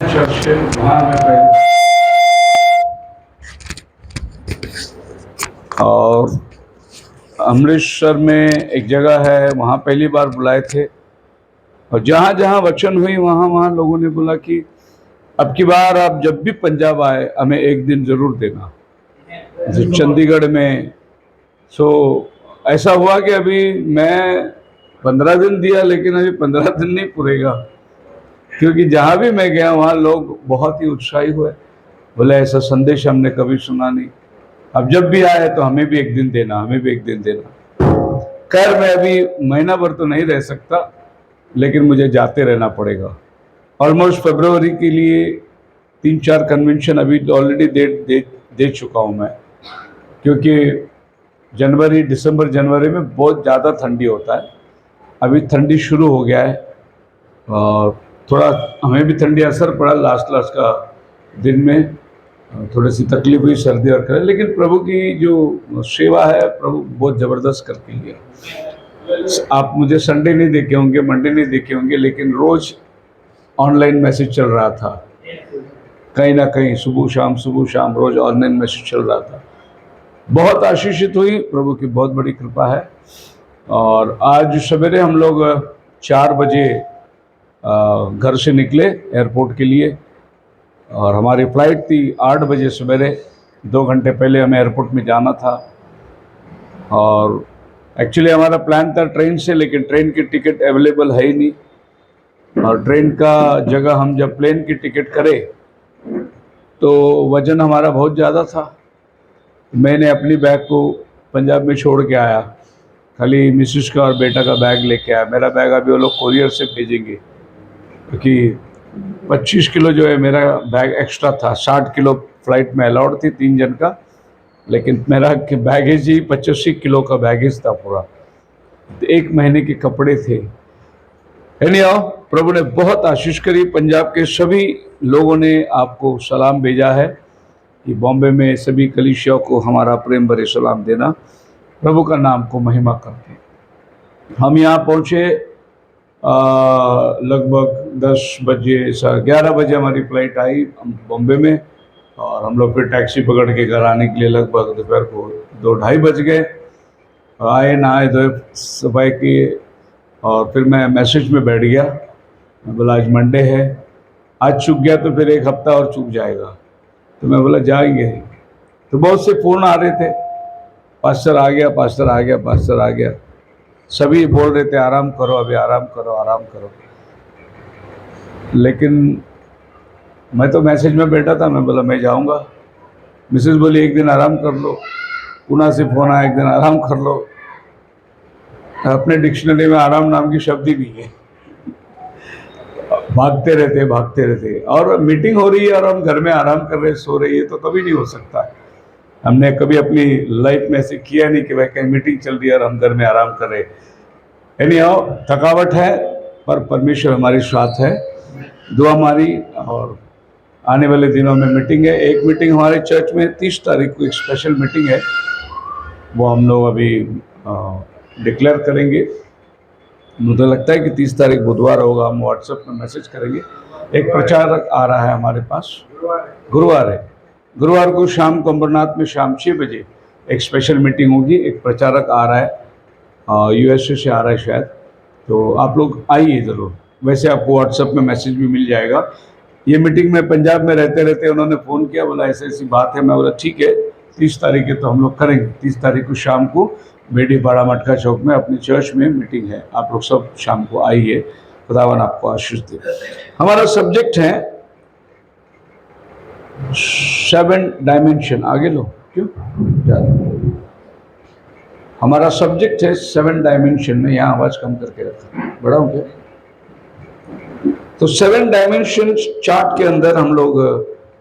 Church है, वहाँ मैं पहले और अमृतसर में एक जगह है, वहाँ पहली बार बुलाए थे। और जहाँ जहाँ वचन हुई वहाँ वहाँ लोगों ने बोला कि अब की बार आप जब भी पंजाब आए हमें एक दिन ज़रूर देना। जैसे चंडीगढ़ में सो ऐसा हुआ कि अभी मैं 15 दिन दिया, लेकिन अभी 15 दिन नहीं पूरेगा, क्योंकि जहाँ भी मैं गया वहाँ लोग बहुत ही उत्साही हुए। बोले ऐसा संदेश हमने कभी सुना नहीं, अब जब भी आए तो हमें भी एक दिन देना, हमें भी एक दिन देना। खैर मैं अभी महीना भर तो नहीं रह सकता, लेकिन मुझे जाते रहना पड़ेगा। ऑलमोस्ट फरवरी के लिए 3-4 कन्वेंशन अभी तो ऑलरेडी दे चुका हूँ मैं, क्योंकि जनवरी दिसंबर जनवरी में बहुत ज़्यादा ठंडी होता है। अभी ठंडी शुरू हो गया है और थोड़ा हमें भी ठंडी असर पड़ा लास्ट का दिन में, थोड़ी सी तकलीफ हुई, सर्दी और खड़े, लेकिन प्रभु की जो सेवा है प्रभु बहुत ज़बरदस्त करती है। आप मुझे संडे नहीं देखे होंगे, मंडे नहीं देखे होंगे, लेकिन रोज़ ऑनलाइन मैसेज चल रहा था, कहीं ना कहीं सुबह शाम रोज़ ऑनलाइन मैसेज चल रहा था। बहुत आशीषित हुई, प्रभु की बहुत बड़ी कृपा है। और आज सवेरे हम लोग 4 बजे घर से निकले एयरपोर्ट के लिए, और हमारी फ़्लाइट थी 8 बजे सवेरे। 2 घंटे पहले हमें एयरपोर्ट में जाना था। और एक्चुअली हमारा प्लान था ट्रेन से, लेकिन ट्रेन की टिकट अवेलेबल है ही नहीं। और ट्रेन का जगह हम जब प्लेन की टिकट करें तो वज़न हमारा बहुत ज़्यादा था। मैंने अपनी बैग को पंजाब में छोड़ के आया, खाली मिसिस का और बेटा का बैग लेके आया। मेरा बैग अभी वो लोग कोरियर से भेजेंगे, क्योंकि 25 किलो जो है मेरा बैग एक्स्ट्रा था। 60 किलो फ्लाइट में अलाउड थी 3 जन का, लेकिन मेरा बैगेज ही 85 किलो का बैगेज था पूरा। 1 महीने के कपड़े थे। एनीहाउ प्रभु ने बहुत आशीष करी। पंजाब के सभी लोगों ने आपको सलाम भेजा है कि बॉम्बे में सभी कलीसियाओं को हमारा प्रेम भरे सलाम देना। प्रभु का नाम को महिमा करते हैं। हम यहाँ पहुँचे लगभग 10 बजे 11 बजे हमारी फ़्लाइट आई बॉम्बे में, और हम लोग फिर टैक्सी पकड़ के घर आने के लिए लगभग दोपहर को 2-2:30 बज गए। आए नहाए धोए सफाई किए, और फिर मैं मैसेज में बैठ गया। मैं बोला आज मंडे है, आज चूक गया तो फिर 1 हफ्ता और चूक जाएगा। तो मैं बोला जाएंगे। तो बहुत से फ़ोन आ रहे थे, पास्टर आ गया, पास्टर आ गया, पास्टर आ गया। सभी बोल रहे थे आराम करो, अभी आराम करो, आराम करो। लेकिन मैं तो मैसेज में बैठा था। मैं बोला मैं जाऊंगा। मिसेस बोली एक दिन आराम कर लो। पुणे से फोन आया, एक दिन आराम कर लो। अपने डिक्शनरी में आराम नाम की शब्द ही नहीं है। भागते रहते, और मीटिंग हो रही है और हम घर में आराम कर रहे, सो रही है, तो कभी नहीं हो सकता है। हमने कभी अपनी लाइफ में ऐसे किया नहीं कि भाई कहीं मीटिंग चल रही है और हम घर में आराम कर रहे। एनीहाउ थकावट है, पर परमेश्वर हमारी साथ है। दुआ हमारी, और आने वाले दिनों में मीटिंग है। एक मीटिंग हमारे चर्च में 30 तारीख को एक स्पेशल मीटिंग है, वो हम लोग अभी डिक्लेयर करेंगे। मुझे लगता है कि 30 तारीख बुधवार होगा, हम व्हाट्सएप में मैसेज करेंगे। एक प्रचारक आ रहा है हमारे पास, गुरुवार है। गुरुवार को शाम को अम्बरनाथ में शाम 6 बजे एक स्पेशल मीटिंग होगी। एक प्रचारक आ रहा है, यूएसए से आ रहा है शायद, तो आप लोग आइए ज़रूर। वैसे आपको व्हाट्सएप में मैसेज भी मिल जाएगा। ये मीटिंग में पंजाब में रहते रहते उन्होंने फ़ोन किया, बोला ऐसी ऐसी बात है। मैं बोला ठीक है, 30 तारीख है तो हम लोग करेंगे। 30 तारीख को शाम को बेडी बाड़ा मटका चौक में अपनी चर्च में मीटिंग है। आप लोग सब शाम को आइए, खुदावन आपको आशीष दे। हमारा सब्जेक्ट है 7 डायमेंशन। आगे लो, क्यों हमारा सब्जेक्ट है 7 डायमेंशन में। यहाँ आवाज़ कम करके रखा, बढ़ाऊँ क्या? तो 7 डायमेंशन चार्ट के अंदर हम लोग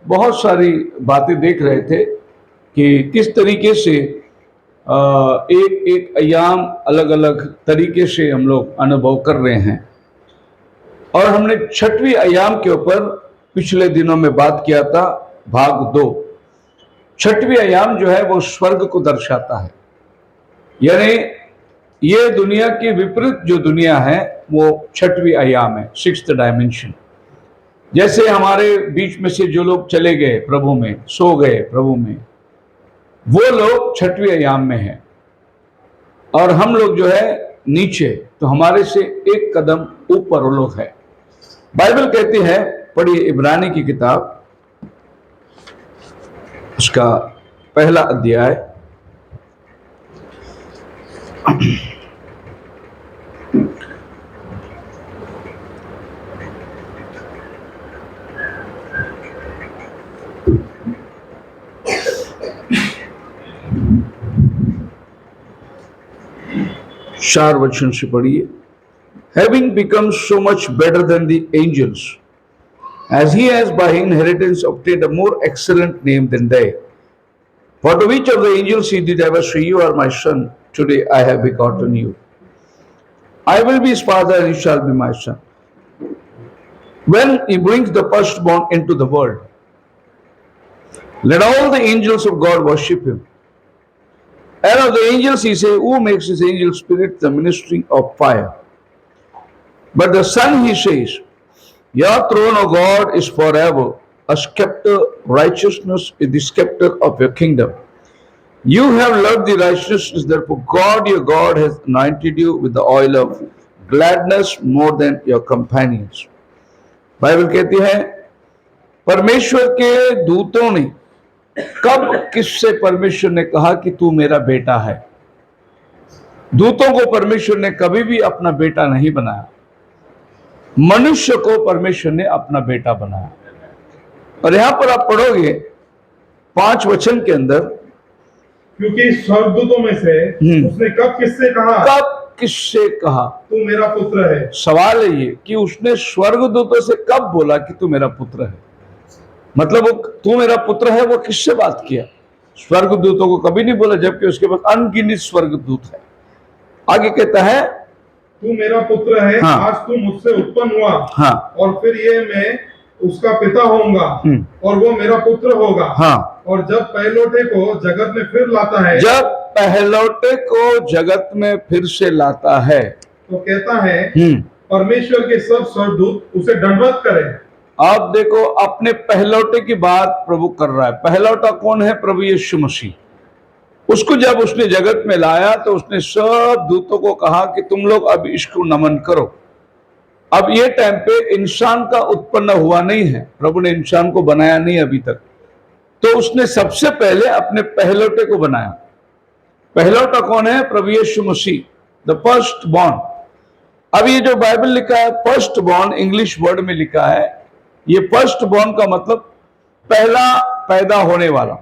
बहुत सारी बातें देख रहे थे कि किस तरीके से एक एक अयाम अलग अलग तरीके से हम लोग अनुभव कर रहे हैं। और हमने 6वें अयाम के ऊपर पिछले दिनों में बात किया था, भाग 2। 6वें अयाम जो है वो स्वर्ग को दर्शाता है, यानी ये दुनिया के विपरीत जो दुनिया है वो 6वीं अयाम है, 6th डायमेंशन। जैसे हमारे बीच में से जो लोग चले गए प्रभु में, सो गए प्रभु में, वो लोग छठवीं अयाम में हैं और हम लोग जो है नीचे, तो हमारे से एक कदम ऊपर वो लोग है। बाइबल कहती है, पढ़िए इब्रानी की किताब, उसका पहला अध्याय, चार वचन से पढ़िए। Having become so much better than the angels, as he has by inheritance obtained a more excellent name than they. For to which of the angels he did ever say, You are my son, today I have begotten you. I will be his father and he shall be my son. When he brings the firstborn into the world, let all the angels of God worship him. And of the angels he says, Who makes his angel spirit the ministry of fire? But the Son he says, Your throne, O God, is forever. A scepter, righteousness is the scepter of your kingdom. You have loved the righteousness, therefore God your God has anointed you with the oil of gladness more than your companions. Bible कहती है, परमेश्वर के दूतों ने कब किससे परमेश्वर ने कहा कि तू मेरा बेटा है? दूतों को परमेश्वर ने कभी भी अपना बेटा नहीं बनाया, मनुष्य को परमेश्वर ने अपना बेटा बनाया। और यहां पर आप पढ़ोगे 5 वचन के अंदर, क्योंकि स्वर्गदूतों में से उसने कब किससे कहा, कब किससे कहा तू मेरा पुत्र है। सवाल है ये कि उसने स्वर्गदूतों से कब बोला कि तू मेरा पुत्र है? मतलब वो तू मेरा पुत्र है, वो किससे बात किया? स्वर्गदूतों को कभी नहीं बोला, जबकि उसके पास अनगिनत स्वर्गदूत है। आगे कहता है, तू मेरा पुत्र है, हाँ, आज तू मुझसे उत्पन्न हुआ, हाँ, और फिर ये मैं उसका पिता होऊंगा और वो मेरा पुत्र होगा। हाँ, और जब पहलौठे को जगत में फिर लाता है, जब पहलौठे को जगत में फिर से लाता है, तो कहता है परमेश्वर के सब स्वर्गदूत उसे दंडवत करें। आप देखो, अपने पहलौटे की बात प्रभु कर रहा है। पहलौटा कौन है? प्रभु यीशु मसीह। उसको जब उसने जगत में लाया तो उसने सब दूतों को कहा कि तुम लोग अब इसको नमन करो। अब ये टाइम पे इंसान का उत्पन्न हुआ नहीं है, प्रभु ने इंसान को बनाया नहीं अभी तक, तो उसने सबसे पहले अपने पहलौटे को बनाया। पहलौटा कौन है? प्रभु यीशु मसीह, द फर्स्ट बॉर्न। अब ये जो बाइबल लिखा है फर्स्ट बॉर्न, इंग्लिश वर्ड में लिखा है, ये फर्स्ट बॉर्न का मतलब पहला पैदा होने वाला।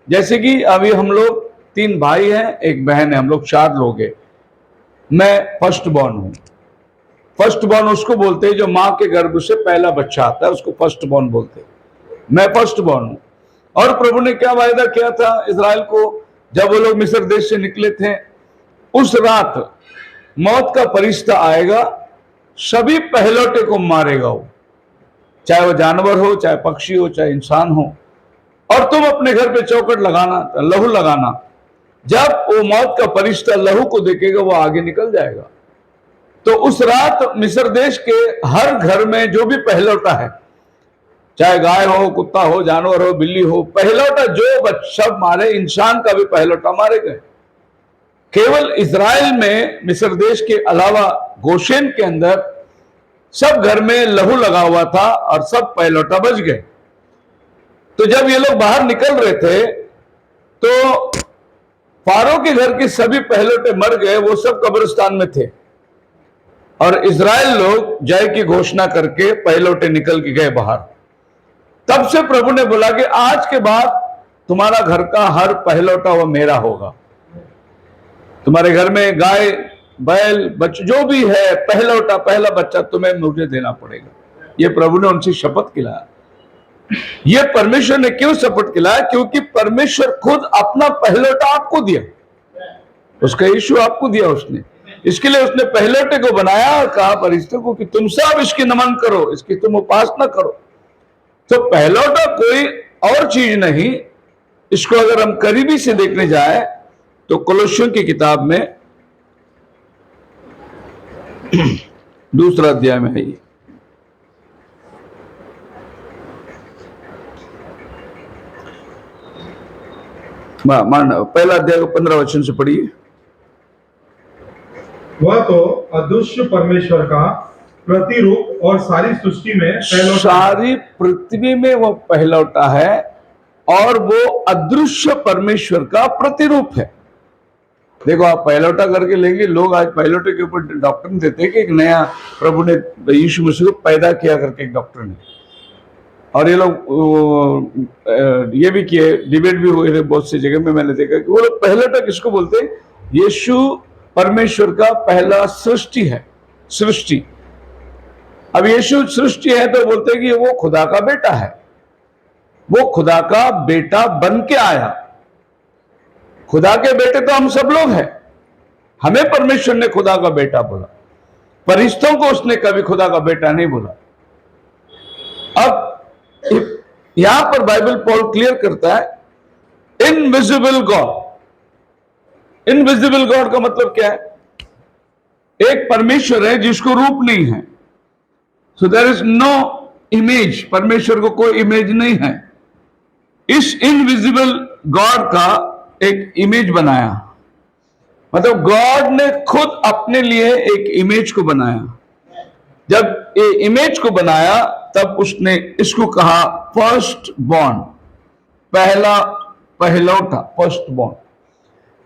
जैसे कि अभी हम लोग 3 भाई हैं, 1 बहन है, हम लोग 4 लोग हैं। मैं फर्स्ट बॉर्न हूं। फर्स्ट बॉर्न उसको बोलते हैं जो मां के गर्भ से पहला बच्चा आता है, उसको फर्स्ट बॉर्न बोलते हैं। मैं फर्स्ट बॉर्न हूं। और प्रभु ने क्या वायदा किया था इजराइल को, जब वो लोग मिस्र देश से निकले थे, उस रात मौत का फरिश्ता आएगा, सभी पहलौटे को मारेगा वो, चाहे वो जानवर हो, चाहे पक्षी हो, चाहे इंसान हो। और तुम अपने घर पे चौखट लगाना, लहू लगाना। जब वो मौत का फरिश्ता लहू को देखेगा, वो आगे निकल जाएगा। तो उस रात मिस्र देश के हर घर में जो भी पहलौटा है, चाहे गाय हो, कुत्ता हो, जानवर हो, बिल्ली हो, पहलौटा जो सब मारे, इंसान का भी पहलौटा मारे गए। केवल इजराइल में मिस्र देश के अलावा गोशेन के अंदर सब घर में लहू लगा हुआ था और सब पहलौटा बच गए। तो जब ये लोग बाहर निकल रहे थे तो फारो के घर के सभी पहलौटे मर गए, वो सब कब्रिस्तान में थे। और इजराइल लोग जय की घोषणा करके पहलौटे निकल के गए बाहर। तब से प्रभु ने बोला कि आज के बाद तुम्हारा घर का हर पहलौटा वो मेरा होगा। तुम्हारे घर में गाय, बैल, बच्चे जो भी है, पहलौटा, पहला बच्चा तुम्हें मुझे देना पड़ेगा। ये प्रभु ने उनसे शपथ खिलाया। ये परमेश्वर ने क्यों शपथ खिलाया? क्योंकि परमेश्वर खुद अपना पहलौटा आपको दिया, उसका यीशु आपको दिया उसने। इसके लिए उसने पहलौटे को बनाया और कहा फरिश्तों को कि तुम सब इसकी नमन करो, इसकी तुम उपासना करो। तो पहलौटा कोई और चीज नहीं। इसको अगर हम करीबी से देखने जाए तो कोलोसियों की किताब में 2 अध्याय में है ये, पहला अध्याय 15 वचन से पढ़िए। वह तो अदृश्य परमेश्वर का प्रतिरूप और सारी सृष्टि में पहलौठा है। सारी पृथ्वी में वो पहलौठा है और वो अदृश्य परमेश्वर का प्रतिरूप है। देखो, आप पहलौठा करके लेंगे, लोग आज पहलौठे के ऊपर डॉक्टर देते हैं कि एक नया प्रभु ने यीशु मसीह को पैदा किया करके एक डॉक्टर ने, और ये लोग ये भी किए, डिबेट भी हुए थे बहुत सी जगह में, मैंने देखा कि वो लोग पहलौठा किसको बोलते हैं? यीशु परमेश्वर का पहला सृष्टि है, सृष्टि। अब यीशु सृष्टि है तो बोलते हैं कि वो खुदा का बेटा है, वो खुदा का बेटा बन के आया। खुदा के बेटे तो हम सब लोग हैं, हमें परमेश्वर ने खुदा का बेटा बोला, फरिश्तों को उसने कभी खुदा का बेटा नहीं बोला। अब यहां पर बाइबल पॉल क्लियर करता है इनविजिबल गॉड। इनविजिबल गॉड का मतलब क्या है? एक परमेश्वर है जिसको रूप नहीं है, so there is no image, परमेश्वर को कोई इमेज नहीं है। इस इनविजिबल गॉड का एक इमेज बनाया, मतलब गॉड ने खुद अपने लिए एक इमेज को बनाया। जब ये इमेज को बनाया तब उसने इसको कहा फर्स्ट बॉर्न, पहला पहलौठा, फर्स्ट बॉर्न।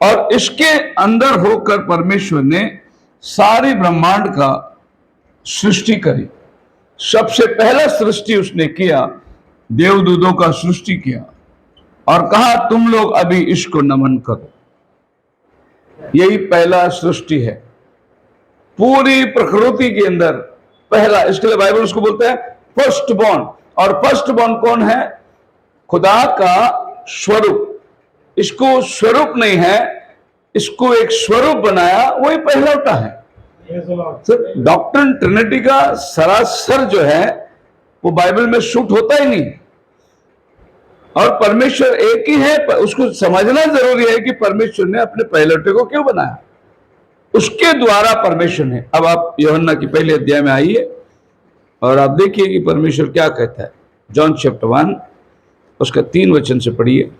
और इसके अंदर होकर परमेश्वर ने सारी ब्रह्मांड का सृष्टि करी। सबसे पहला सृष्टि उसने किया, देवदूतों का सृष्टि किया और कहा तुम लोग अभी इसको नमन करो। यही पहला सृष्टि है पूरी प्रकृति के अंदर, पहला। इसके लिए बाइबल उसको बोलते हैं फर्स्ट बॉर्न। और फर्स्ट बॉर्न कौन है? खुदा का स्वरूप। इसको स्वरूप नहीं है, इसको एक स्वरूप बनाया, वही पहलौठा है। डॉक्ट्रिन ट्रिनिटी का सरासर जो है वो बाइबल में शूट होता ही नहीं। और परमेश्वर एक ही है, उसको समझना जरूरी है कि परमेश्वर ने अपने पहलौठे को क्यों बनाया, उसके द्वारा परमेश्वर ने। अब आप यूहन्ना की पहले अध्याय में आइए और आप देखिए कि परमेश्वर क्या कहता है। जॉन चैप्टर 1 उसका 3 वचन से पढ़िए।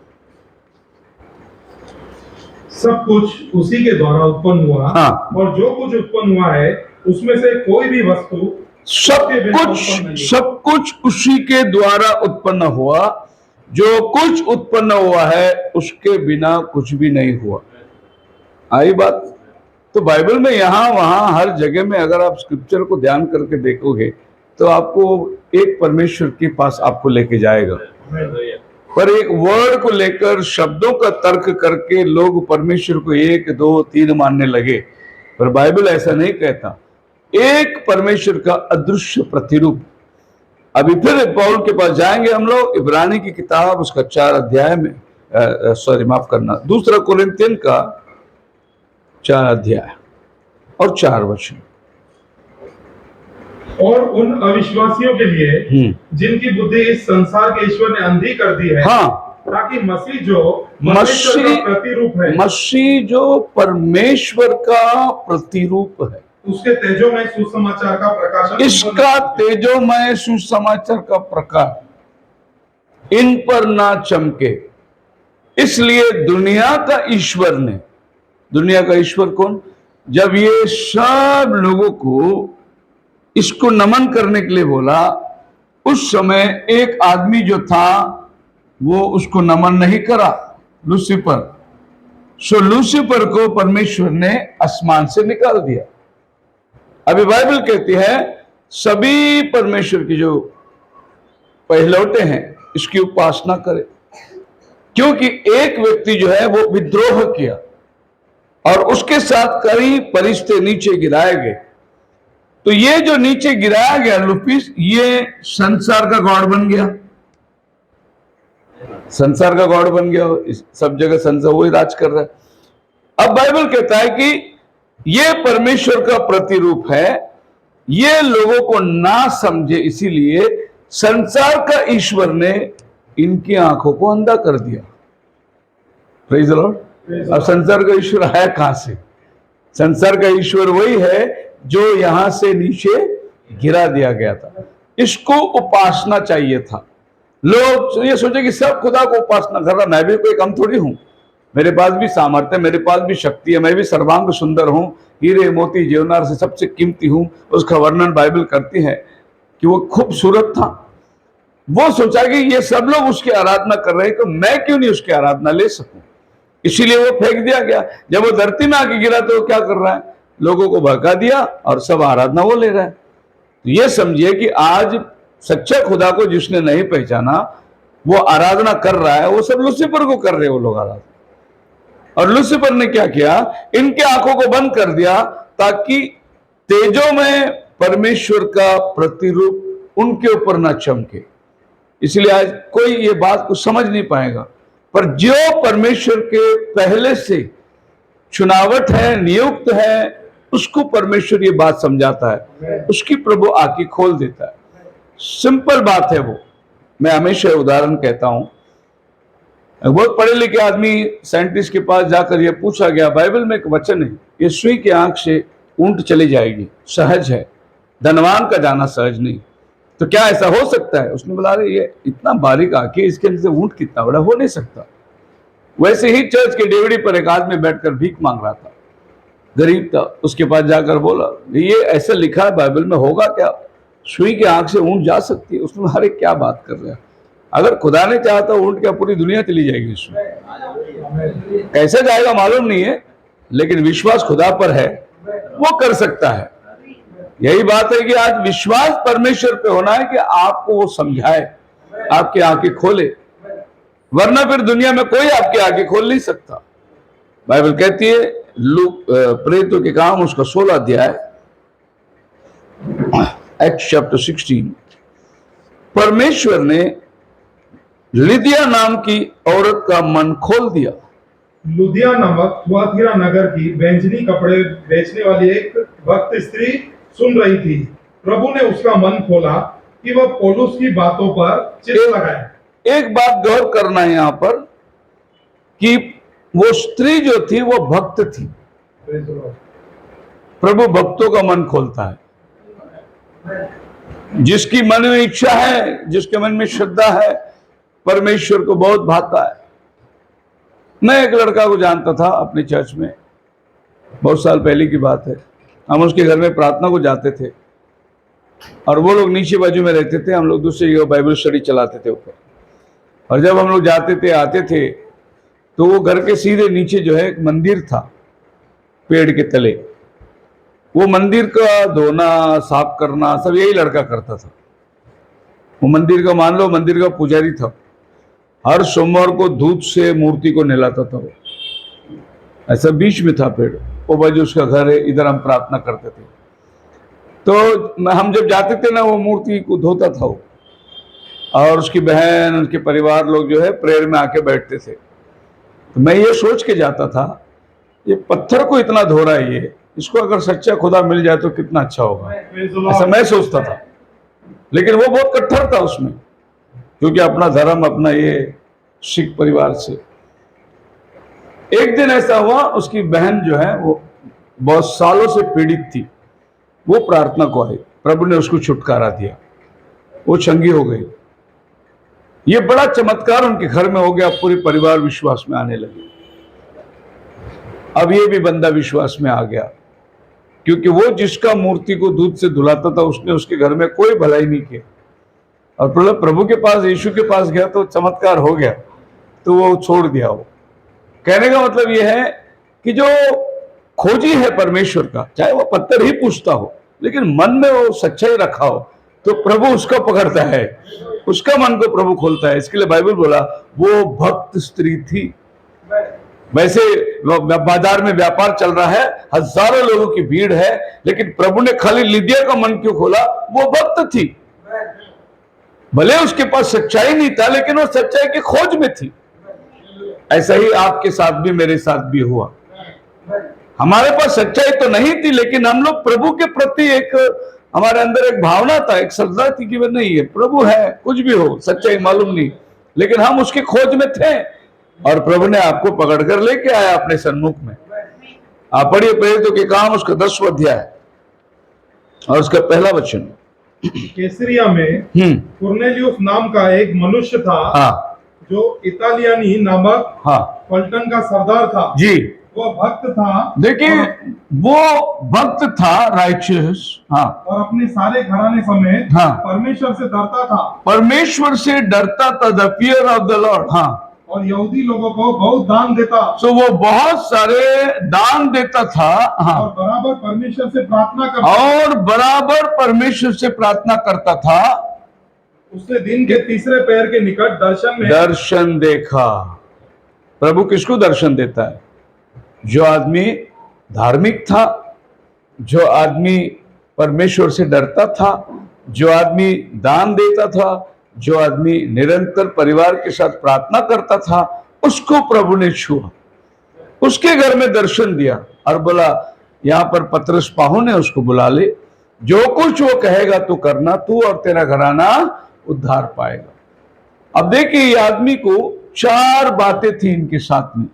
सब कुछ उसी के द्वारा उत्पन्न हुआ, हाँ। और जो कुछ उत्पन्न हुआ है उसमें से कोई भी वस्तु सब कुछ उसी के द्वारा उत्पन्न हुआ, जो कुछ उत्पन्न हुआ है उसके बिना कुछ भी नहीं हुआ। आई बात? तो बाइबल में यहां वहां हर जगह में अगर आप स्क्रिप्चर को ध्यान करके देखोगे तो आपको एक परमेश्वर के पास आपको लेके जाएगा। पर एक वर्ड को लेकर शब्दों का तर्क करके लोग परमेश्वर को 1, 2, 3 मानने लगे, पर बाइबल ऐसा नहीं कहता। एक परमेश्वर का अदृश्य प्रतिरूप। अभी फिर पौल के पास जाएंगे हम लोग, इब्रानी की किताब उसका 4 अध्याय में, सॉरी माफ करना, 2 कोरिन्थियन का 4 अध्याय और 4 वचन। और उन अविश्वासियों के लिए जिनकी बुद्धि इस संसार के ईश्वर ने अंधी कर दी है, हाँ, ताकि मसीह जो परमेश्वर का प्रतिरूप है, मसीह जो परमेश्वर का प्रतिरूप है, उसके तेजोमय सुसमाचार का प्रकाशन, इसका तेजोमय सुसमाचार का प्रकाश इन पर ना चमके, इसलिए दुनिया का ईश्वर ने, दुनिया का ईश्वर कौन? जब ये सब लोगों को इसको नमन करने के लिए बोला, उस समय एक आदमी जो था वो उसको नमन नहीं करा, लूसीफर। सो लूसीफर को परमेश्वर ने आसमान से निकाल दिया। अभी बाइबल कहती है सभी परमेश्वर की जो पहलौठे हैं इसकी उपासना करें, क्योंकि एक व्यक्ति जो है वो विद्रोह किया और उसके साथ कई फरिश्ते नीचे गिराए गए। तो ये जो नीचे गिराया गया लुपिस, ये संसार का गॉड बन गया, संसार का गॉड बन गया, सब जगह संसार वही राज कर रहा है। अब बाइबल कहता है कि ये परमेश्वर का प्रतिरूप है, ये लोगों को ना समझे, इसीलिए संसार का ईश्वर ने इनकी आंखों को अंधा कर दिया। Praise the Lord. अब संसार का ईश्वर आया कहां से? संसार का ईश्वर वही है जो यहां से नीचे गिरा दिया गया था। इसको उपासना चाहिए था। लोग ये सोचे कि सब खुदा को उपासना कर रहा, मैं भी कोई कम थोड़ी हूं, मेरे पास भी सामर्थ्य है, मेरे पास भी शक्ति है, मैं भी सर्वांग सुंदर हूँ, हीरे मोती जेवनार से सबसे कीमती हूँ। उसका वर्णन बाइबल करती है कि वो खूबसूरत था। वो सोचा कि ये सब लोग उसकी आराधना कर रहे हैं, तो मैं क्यों नहीं उसकी आराधना ले सकूं। इसीलिए वो फेंक दिया गया। जब वो धरती में आके गिरा तो वो क्या कर रहा है, लोगों को भड़का दिया और सब आराधना वो ले रहा है। तो ये समझिए कि आज सच्चे खुदा को जिसने नहीं पहचाना वो आराधना कर रहा है, वो सब लूसीफर को कर रहे हैं वो लोग आराधना। और लूसीफर ने क्या किया, इनके आंखों को बंद कर दिया ताकि तेजों में परमेश्वर का प्रतिरूप उनके ऊपर ना चमके। इसलिए आज कोई ये बात को समझ नहीं पाएगा, पर जो परमेश्वर के पहले से चुनावट है, नियुक्त है, उसको परमेश्वर ये बात समझाता है, उसकी प्रभु आंखें खोल देता है। सिंपल बात है वो। मैं हमेशा उदाहरण कहता हूं, बहुत पढ़े लिखे आदमी साइंटिस्ट के पास जाकर यह पूछा गया, बाइबल में एक वचन है, ये सुई की आंख से ऊंट चली जाएगी, सहज है, धनवान का जाना सहज नहीं, तो क्या ऐसा हो सकता है? उसने बोला, अरे ये इतना बारीक आंखें, इसके अंदर से ऊंट कितना बड़ा, हो नहीं सकता। वैसे ही चर्च के डेवड़ी पर एक आदमी बैठकर भीख मांग रहा था, गरीब था। उसके पास जाकर बोला, ये ऐसा लिखा है बाइबल में, होगा क्या, सुई की आंख से ऊंट जा सकती है? उसने, अरे क्या बात कर रहे हैं, अगर खुदा ने चाहा तो ऊंट क्या पूरी दुनिया चली जाएगी इसमें। कैसे जाएगा मालूम नहीं है, लेकिन विश्वास खुदा पर है, वो कर सकता है। यही बात है कि आज विश्वास परमेश्वर पे होना है कि आपको वो समझाए, आपकी आंखें खोले, वरना फिर दुनिया में कोई आपकी आंखें खोल नहीं सकता। बाइबल कहती है, लूक प्रेरितों के काम उसका 16 अध्याय, एक्ट्स चैप्टर 16, परमेश्वर ने लिदिया नाम की औरत का मन खोल दिया। लुदिया नामक थुआतीरा नगर की बैंजनी कपड़े बेचने वाली एक भक्त स्त्री सुन रही थी। प्रभु ने उसका मन खोला कि वह पौलुस की बातों पर चित्त लगाए। एक बात गौर करना है यहां पर कि वो स्त्री जो थी वो भक्त थी। प्रभु भक्तों का मन खोलता है। जिसकी मन में इच्छा है, जिसके मन में श्रद्धा है, परमेश्वर को बहुत भाता है। मैं एक लड़का को जानता था अपने चर्च में, बहुत साल पहले की बात है। हम उसके घर में प्रार्थना को जाते थे और वो लोग नीचे बाजू में रहते थे, हम लोग दूसरी जगह बाइबल स्टडी चलाते थे ऊपर। और जब हम लोग जाते थे आते थे तो वो घर के सीधे नीचे जो है एक मंदिर था, पेड़ के तले। वो मंदिर का धोना साफ करना सब यही लड़का करता था। वो मंदिर का, मान लो मंदिर का पुजारी था। हर सोमवार को दूध से मूर्ति को नहलाता था वो। ऐसा बीच में था पेड़, वो बाजू उसका घर है, इधर हम प्रार्थना करते थे। तो हम जब जाते थे ना, वो मूर्ति को धोता था वो, और उसकी बहन, उनके परिवार लोग जो है प्रेयर में आके बैठते थे। तो मैं ये सोच के जाता था, ये पत्थर को इतना धो रहा है, ये इसको अगर सच्चा खुदा मिल जाए तो कितना अच्छा होगा, ऐसा मैं सोचता था। लेकिन वो बहुत कट्टर था उसमें, क्योंकि अपना धर्म, अपना ये सिख परिवार से। एक दिन ऐसा हुआ, उसकी बहन जो है वो बहुत सालों से पीड़ित थी, वो प्रार्थना को आई, प्रभु ने उसको छुटकारा दिया, वो चंगी हो गई। ये बड़ा चमत्कार उनके घर में हो गया, पूरे परिवार विश्वास में आने लगे। अब ये भी बंदा विश्वास में आ गया, क्योंकि वो जिसका मूर्ति को दूध से धुलाता था, उसने उसके घर में कोई भलाई नहीं की। और प्रभु के पास, यीशु के पास गया तो चमत्कार हो गया, तो वो छोड़ दिया। वो कहने का मतलब ये है कि जो खोजी है परमेश्वर का, चाहे वो पत्थर ही पूछता हो, लेकिन मन में वो सच्चाई रखा हो, तो प्रभु उसका पकड़ता है, उसका मन को प्रभु खोलता है। इसके लिए बाइबल बोला वो भक्त स्त्री थी। वैसे बाजार में व्यापार चल रहा है, हजारों लोगों की भीड़ है, लेकिन प्रभु ने खाली लिदिया का मन क्यों खोला? वो भक्त थी। भले उसके पास सच्चाई नहीं था, लेकिन वो सच्चाई की खोज में थी। ऐसा ही आपके साथ भी, मेरे साथ भी हुआ। हमारे पास सच्चाई तो नहीं थी, लेकिन हम लोग प्रभु के प्रति एक, हमारे अंदर एक भावना था, एक श्रद्धा थी कि वह नहीं है, प्रभु है, कुछ भी हो, सच्चाई मालूम नहीं, लेकिन हम उसकी खोज में थे, और प्रभु ने आपको पकड़कर लेके आया अपने सन्मुख में। आप पढ़िए प्रेरितों के काम उसका 10वां अध्याय और उसका पहला वचन। कैसरिया में कुरनेलियुस नाम का एक मनुष्य था। हाँ, जो इतालियानी नामक हाँ पलटन का सरदार था, जी, वह भक्त था। देखिए वो भक्त था, राइचियस, हाँ, और अपने सारे घराने समेत हाँ। परमेश्वर से डरता था परमेश्वर से डरता था, the fear of the Lord, हाँ। और यहूदी लोगों को बहुत दान देता सो वो बहुत सारे दान देता था, हाँ, और बराबर परमेश्वर से प्रार्थना करता। और बराबर परमेश्वर से प्रार्थना करता था। उसने दिन के तीसरे पैर के निकट दर्शन देखा। प्रभु किसको दर्शन देता है? जो आदमी धार्मिक था, जो आदमी परमेश्वर से डरता था, जो आदमी दान देता था, जो आदमी निरंतर परिवार के साथ प्रार्थना करता था, उसको प्रभु ने छुआ, उसके घर में दर्शन दिया और बोला, यहां पर पतरस पाहुन है, उसको बुला ले, जो कुछ वो कहेगा तू करना, तू और तेरा घराना उद्धार पाएगा। अब देखिए, ये आदमी को 4 बातें थी इनके साथ में।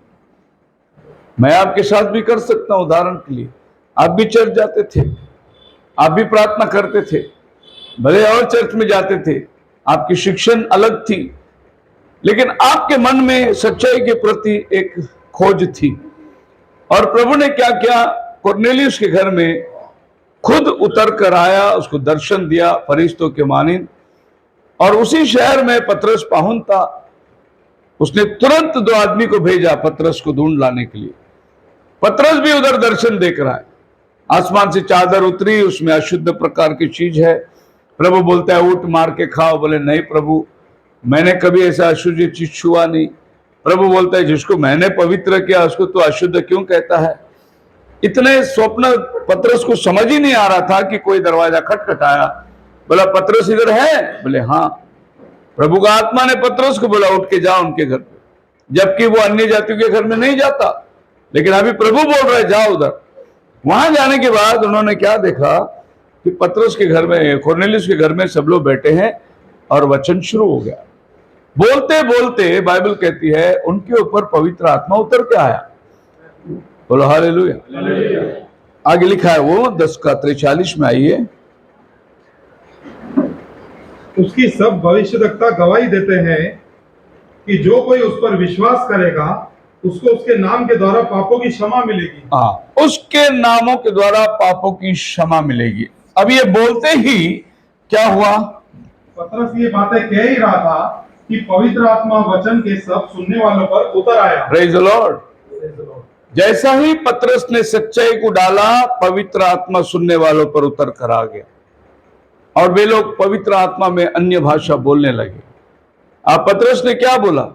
मैं आपके साथ भी कर सकता हूं, उदाहरण के लिए आप भी चर्च जाते थे, आप भी प्रार्थना करते थे, भले और चर्च में जाते थे, आपकी शिक्षण अलग थी, लेकिन आपके मन में सच्चाई के प्रति एक खोज थी। और प्रभु ने क्या किया? कुरनेलियुस के घर में खुद उतर कर आया, उसको दर्शन दिया फरिश्तों के मानिंद। और उसी शहर में पतरस पाहुन था, उसने तुरंत 2 आदमी को भेजा पतरस को ढूंढ लाने के लिए। पतरस भी उधर दर्शन देख रहा है, आसमान से चादर उतरी, उसमें अशुद्ध प्रकार की चीज है। प्रभु बोलता है ऊँट मार के खाओ। बोले नहीं प्रभु, मैंने कभी ऐसा अशुद्ध चीज छुआ नहीं। प्रभु बोलता है जिसको मैंने पवित्र किया उसको तो अशुद्ध क्यों कहता है? इतने स्वप्न पतरस को समझ ही नहीं आ रहा था कि कोई दरवाजा खटखटाया। बोला पतरस इधर है? बोले हाँ। प्रभु का आत्मा ने पतरस को बोला उठ के जाओ उनके घर पे, जबकि वो अन्य जातियों के घर में नहीं जाता, लेकिन अभी प्रभु बोल रहे जाओ उधर। वहां जाने के बाद उन्होंने क्या देखा कि पतरस के घर में, कुरनेलियुस के घर में सब लोग बैठे हैं और वचन शुरू हो गया। बोलते बोलते बाइबल कहती है उनके ऊपर पवित्र आत्मा उतर के आया। बोलो हालेलुया। आगे लिखा है वो 10:43 में आइए। उसकी सब भविष्यद्वक्ता गवाही देते हैं कि जो कोई उस पर विश्वास करेगा उसको उसके नाम के द्वारा पापों की क्षमा मिलेगी। हाँ, उसके नामों के द्वारा पापों की क्षमा मिलेगी। अब ये बोलते ही क्या हुआ? पतरस ये बातें कह ही रहा था कि पवित्र आत्मा वचन के सब सुनने वालों पर उतर आया। Praise the Lord. जैसा ही पतरस ने सच्चाई को डाला, पवित्र आत्मा सुनने वालों पर उतर कर आ गया और वे लोग पवित्र आत्मा में अन्य भाषा बोलने लगे। अब पतरस ने क्या बोला?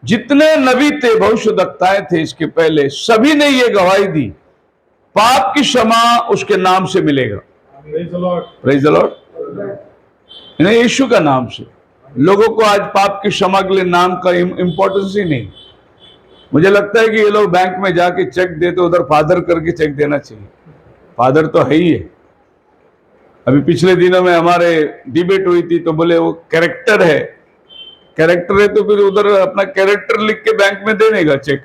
जितने नबी थे, भविष्यद्वक्ताएं थे इसके पहले, सभी ने ये गवाही दी पाप की क्षमा उसके नाम से मिलेगा। Praise the Lord. यीशु का नाम से। लोगों को आज पाप की क्षमा के लिए नाम का इंपॉर्टेंस ही नहीं। मुझे लगता है कि ये लोग बैंक में जाके चेक देते, उधर फादर करके चेक देना चाहिए। फादर तो है ही है। अभी पिछले दिनों में हमारे डिबेट हुई थी तो बोले वो कैरेक्टर है, कैरेक्टर है तो फिर उधर अपना कैरेक्टर लिख के बैंक में देने का चेक,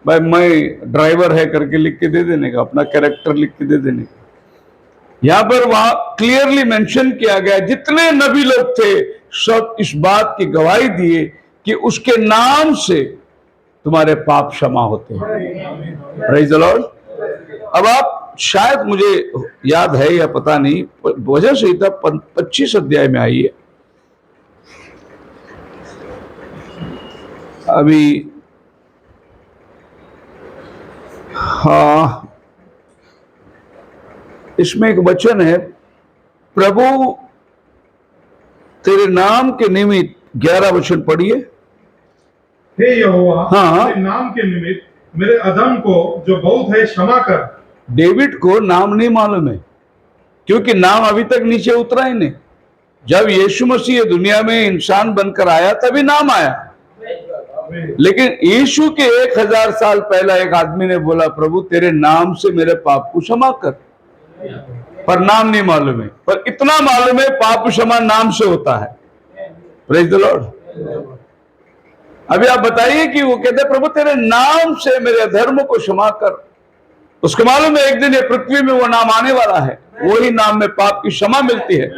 भाई मैं ड्राइवर है करके लिख के दे देने का, अपना कैरेक्टर लिख के दे देने का। यहां पर वहां क्लियरली मेंशन किया गया जितने नबी लोग थे सब इस बात की गवाही दिए कि उसके नाम से तुम्हारे पाप क्षमा होते हैं। Praise the Lord. अब आप शायद, मुझे याद है या पता नहीं, वजह संहिता 25 अध्याय में आइए। अभी हाँ, इसमें एक वचन है, प्रभु तेरे नाम के निमित्त, 11 वचन पढ़िए। हे यहोवा, हाँ। तेरे नाम के निमित्त मेरे अधर्म को जो बहुत है क्षमा कर। डेविड को नाम नहीं मालूम है क्योंकि नाम अभी तक नीचे उतरा ही नहीं। जब यीशु मसीह दुनिया में इंसान बनकर आया तभी नाम आया, लेकिन यीशु के 1000 साल पहला एक आदमी ने बोला प्रभु तेरे नाम से मेरे पाप को क्षमा कर, पर नाम नहीं मालूम है। पर इतना मालूम है पाप क्षमा नाम से होता है। Praise the Lord. अभी आप बताइए कि वो कहते प्रभु तेरे नाम से मेरे धर्म को क्षमा कर। उसको मालूम है एक दिन ये पृथ्वी में वो नाम आने वाला है, वही नाम में पाप की क्षमा मिलती है।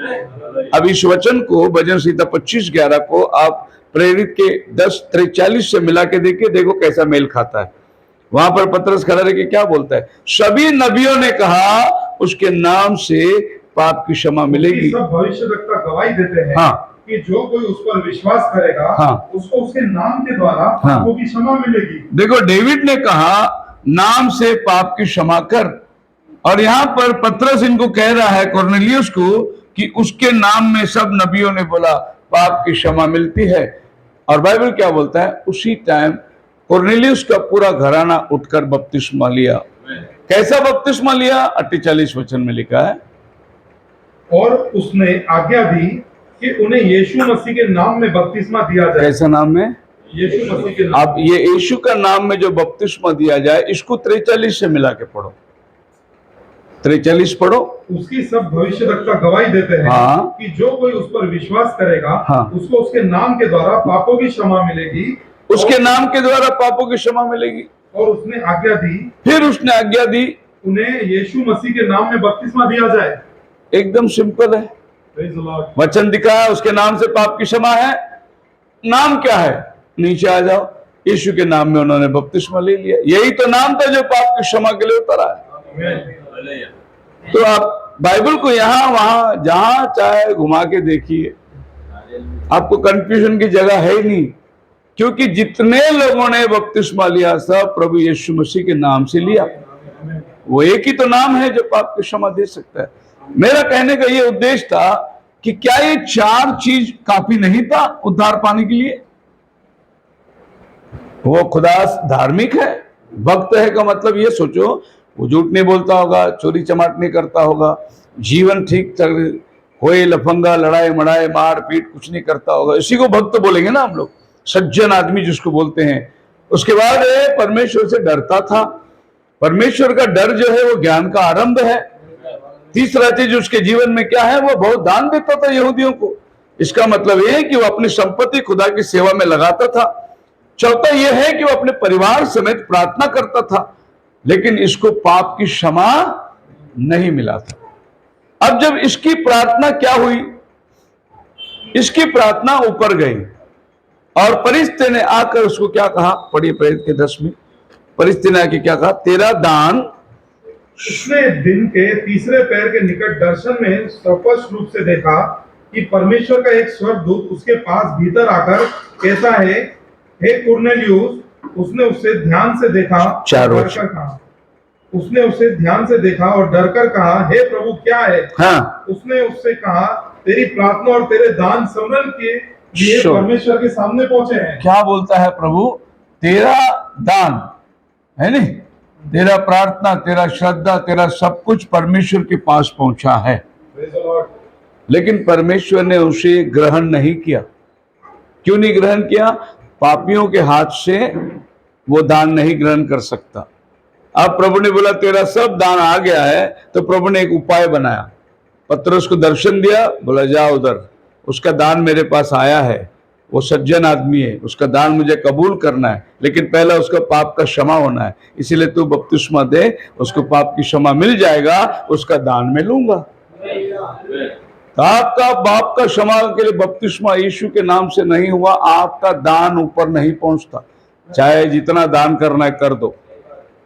अब इस वचन को भजन संहिता 25:11 को आप प्रेरित के 10:43 से मिला के देखिए, देखो कैसा मेल खाता है। वहां पर पतरस खड़ा रह के क्या बोलता है? सभी नबियों ने कहा उसके नाम से पाप की क्षमा मिलेगी। सब भविष्यवक्ता गवाही देते हैं हाँ। कि जो कोई उस पर विश्वास करेगा हाँ। उसको उसके नाम के द्वारा हाँ। पापों की क्षमा मिलेगी। देखो, डेविड ने कहा नाम से पाप की क्षमा कर, और यहां पर पतरस इनको कह रहा है, कुरनेलियुस को, कि उसके नाम में सब नबियों ने बोला पाप की क्षमा मिलती है। और बाइबल क्या बोलता है? उसी टाइम कुरनेलियुस का पूरा घराना उठकर बपतिस्मा लिया। कैसा बपतिस्मा लिया? 48 वचन में लिखा है, और उसने आज्ञा दी कि उन्हें यीशु मसीह के नाम में बपतिस्मा दिया जाए। कैसा नाम में? यीशु मसीह के नाम। अब ये यीशु का नाम में जो बपतिस्मा दिया जाए, इसको 43 से मिला के पढ़ो। 43 पढ़ो। उसकी सब भविष्यवक्ता गवाही देते हैं हाँ। कि जो कोई उस पर विश्वास करेगा हाँ। उसको उसके नाम के द्वारा पापों की क्षमा मिलेगी। उसके नाम के द्वारा पापों की क्षमा मिलेगी। और उसने आज्ञा दी, फिर उसने आज्ञा दी, उन्हें यीशु मसीह के नाम में बपतिस्मा दिया जाए। एकदम सिंपल है। Praise the Lord। वचन दिखाया, उसके नाम से पाप की क्षमा है। नाम क्या है? नीचे आ जाओ। यीशु के नाम में उन्होंने बपतिस्मा ले लिया। यही तो नाम था जो पाप की क्षमा के लिए उतरा है। तो आप बाइबल को यहां वहां जहां चाहे घुमा के देखिए, आपको कंफ्यूजन की जगह है ही नहीं, क्योंकि जितने लोगों ने बपतिस्मा लिया सब प्रभु यीशु मसीह के नाम से लिया। वो एक ही तो नाम है जो पाप की क्षमा दे सकता है। मेरा कहने का ये उद्देश्य था कि क्या ये 4 चीज काफी नहीं था उद्धार पाने के लिए? वो खुदा धार्मिक है, भक्त है का मतलब ये सोचो, वो झूठ नहीं बोलता होगा, चोरी चमाट नहीं करता होगा, जीवन ठीक चल, कोई लफंगा लड़ाई मड़ाई मार पीट कुछ नहीं करता होगा, इसी को भक्त बोलेंगे ना हम लोग, सज्जन आदमी जिसको बोलते हैं। उसके बाद परमेश्वर से डरता था। परमेश्वर का डर जो है वो ज्ञान का आरंभ है। तीसरा चीज उसके जीवन में क्या है? वो बहुत दान देता था यहूदियों को। इसका मतलब यह है कि वो अपनी संपत्ति खुदा की सेवा में लगाता था। चौथा यह है कि वो अपने परिवार समेत प्रार्थना करता था, लेकिन इसको पाप की क्षमा नहीं मिला था। अब जब इसकी प्रार्थना क्या हुई? इसकी प्रार्थना ऊपर गई और परिस्थिति ने आकर उसको क्या कहा? पढ़िए प्रेरित के 10 में। परिस्थिति ने आके क्या कहा? तेरा दान। उसने दिन के तीसरे पैर के निकट दर्शन में स्पष्ट रूप से देखा कि परमेश्वर का एक स्वर्गदूत उसके पास भीतर आकर कहता है, हे कुरनेलियुस। उसने उसे ध्यान से देखा और डरकर कहा, उसने उसे ध्यान से देखा और डरकर कहा, हे प्रभु क्या है? हाँ। उसने उससे कहा, तेरी प्रार्थना और तेरे दान समरण के लिए परमेश्वर के सामने पहुंचे हैं। क्या बोलता है प्रभु? तेरा दान है नहीं, तेरा प्रार्थना, तेरा श्रद्धा, तेरा सब कुछ परमेश्वर के पास पहुंचा है, लेकिन परमेश्वर ने उसे ग्रहण नहीं किया। क्यों नहीं ग्रहण किया? पापियों के हाथ से वो दान नहीं ग्रहण कर सकता। अब प्रभु ने बोला तेरा सब दान आ गया है, तो प्रभु ने एक उपाय बनाया। पतरस को दर्शन दिया, बोला जा उधर, उसका दान मेरे पास आया है, वो सज्जन आदमी है, उसका दान मुझे कबूल करना है, लेकिन पहला उसका पाप का क्षमा होना है, इसीलिए तू बपतिस्मा दे, उसको पाप की क्षमा मिल जाएगा, उसका दान मैं लूंगा। तो आपका बाप का क्षमा के लिए बपतिस्मा यीशु के नाम से नहीं हुआ, आपका दान ऊपर नहीं पहुंचता। चाहे जितना दान करना है कर दो,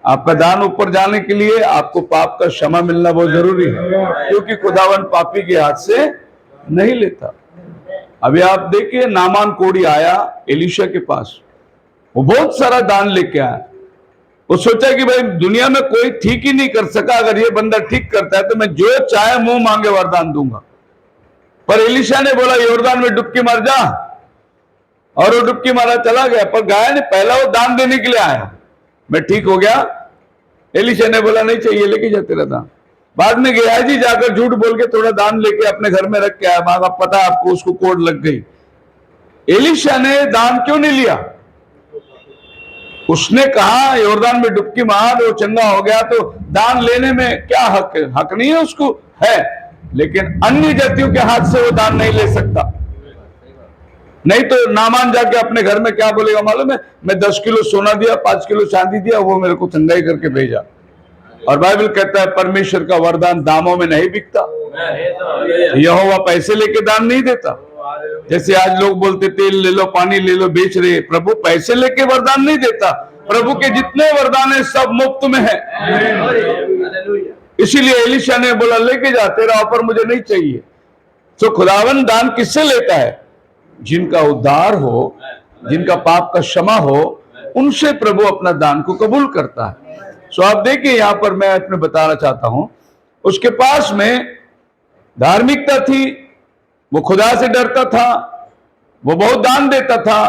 आपका दान ऊपर जाने के लिए आपको पाप का क्षमा मिलना बहुत जरूरी है, क्योंकि खुदावन पापी के हाथ से नहीं लेता। अभी आप देखिए, नामान कोढ़ी आया एलीशा के पास, वो बहुत सारा दान लेके आया। वो सोचा कि भाई दुनिया में कोई ठीक ही नहीं कर सका, अगर ये बंदा ठीक करता है तो मैं जो चाहे मुंह मांगे वरदान दूंगा। पर एलीशा ने बोला यॉर्दान में डुबकी मार जा, और वो डुबकी मारा चला गया, पर गाया ने पहला वो दान देने के लिए आया, मैं ठीक हो गया। एलीशा ने बोला नहीं चाहिए, लेके जा तेरा दान। बाद में गेहाजी जाकर झूठ बोल के थोड़ा दान लेके अपने घर में रख के आया, मांगा, पता आपको उसको कोड लग गई। एलीशा ने दान क्यों नहीं लिया? उसने कहा यॉर्दान में डुबकी मार, वो चंगा हो गया, तो दान लेने में क्या हक है? हक नहीं है उसको, है, लेकिन अन्य जातियों के हाथ से वो दान नहीं ले सकता। नहीं तो नामान जाके अपने घर में क्या बोलेगा मालूम है? मैं 10 किलो सोना दिया, 5 किलो चांदी दिया, वो मेरे को चंगाई करके भेजा। और बाइबल कहता है परमेश्वर का वरदान दामों में नहीं बिकता। यहोवा पैसे लेके दान नहीं देता, जैसे आज लोग बोलते तेल ले लो, पानी ले लो, बेच रहे। प्रभु पैसे लेके वरदान नहीं देता। प्रभु के जितने वरदान है सब मुफ्त में है। इसीलिए एलिशा ने बोला लेके जा, तेरा ऑफर मुझे नहीं चाहिए। तो खुदावन दान किससे लेता है? जिनका उद्धार हो, जिनका पाप का क्षमा हो, उनसे प्रभु अपना दान को कबूल करता है। सो आप देखिए यहां पर मैं अपने बताना चाहता हूं, उसके पास में धार्मिकता थी, वो खुदा से डरता था, वो बहुत दान देता था,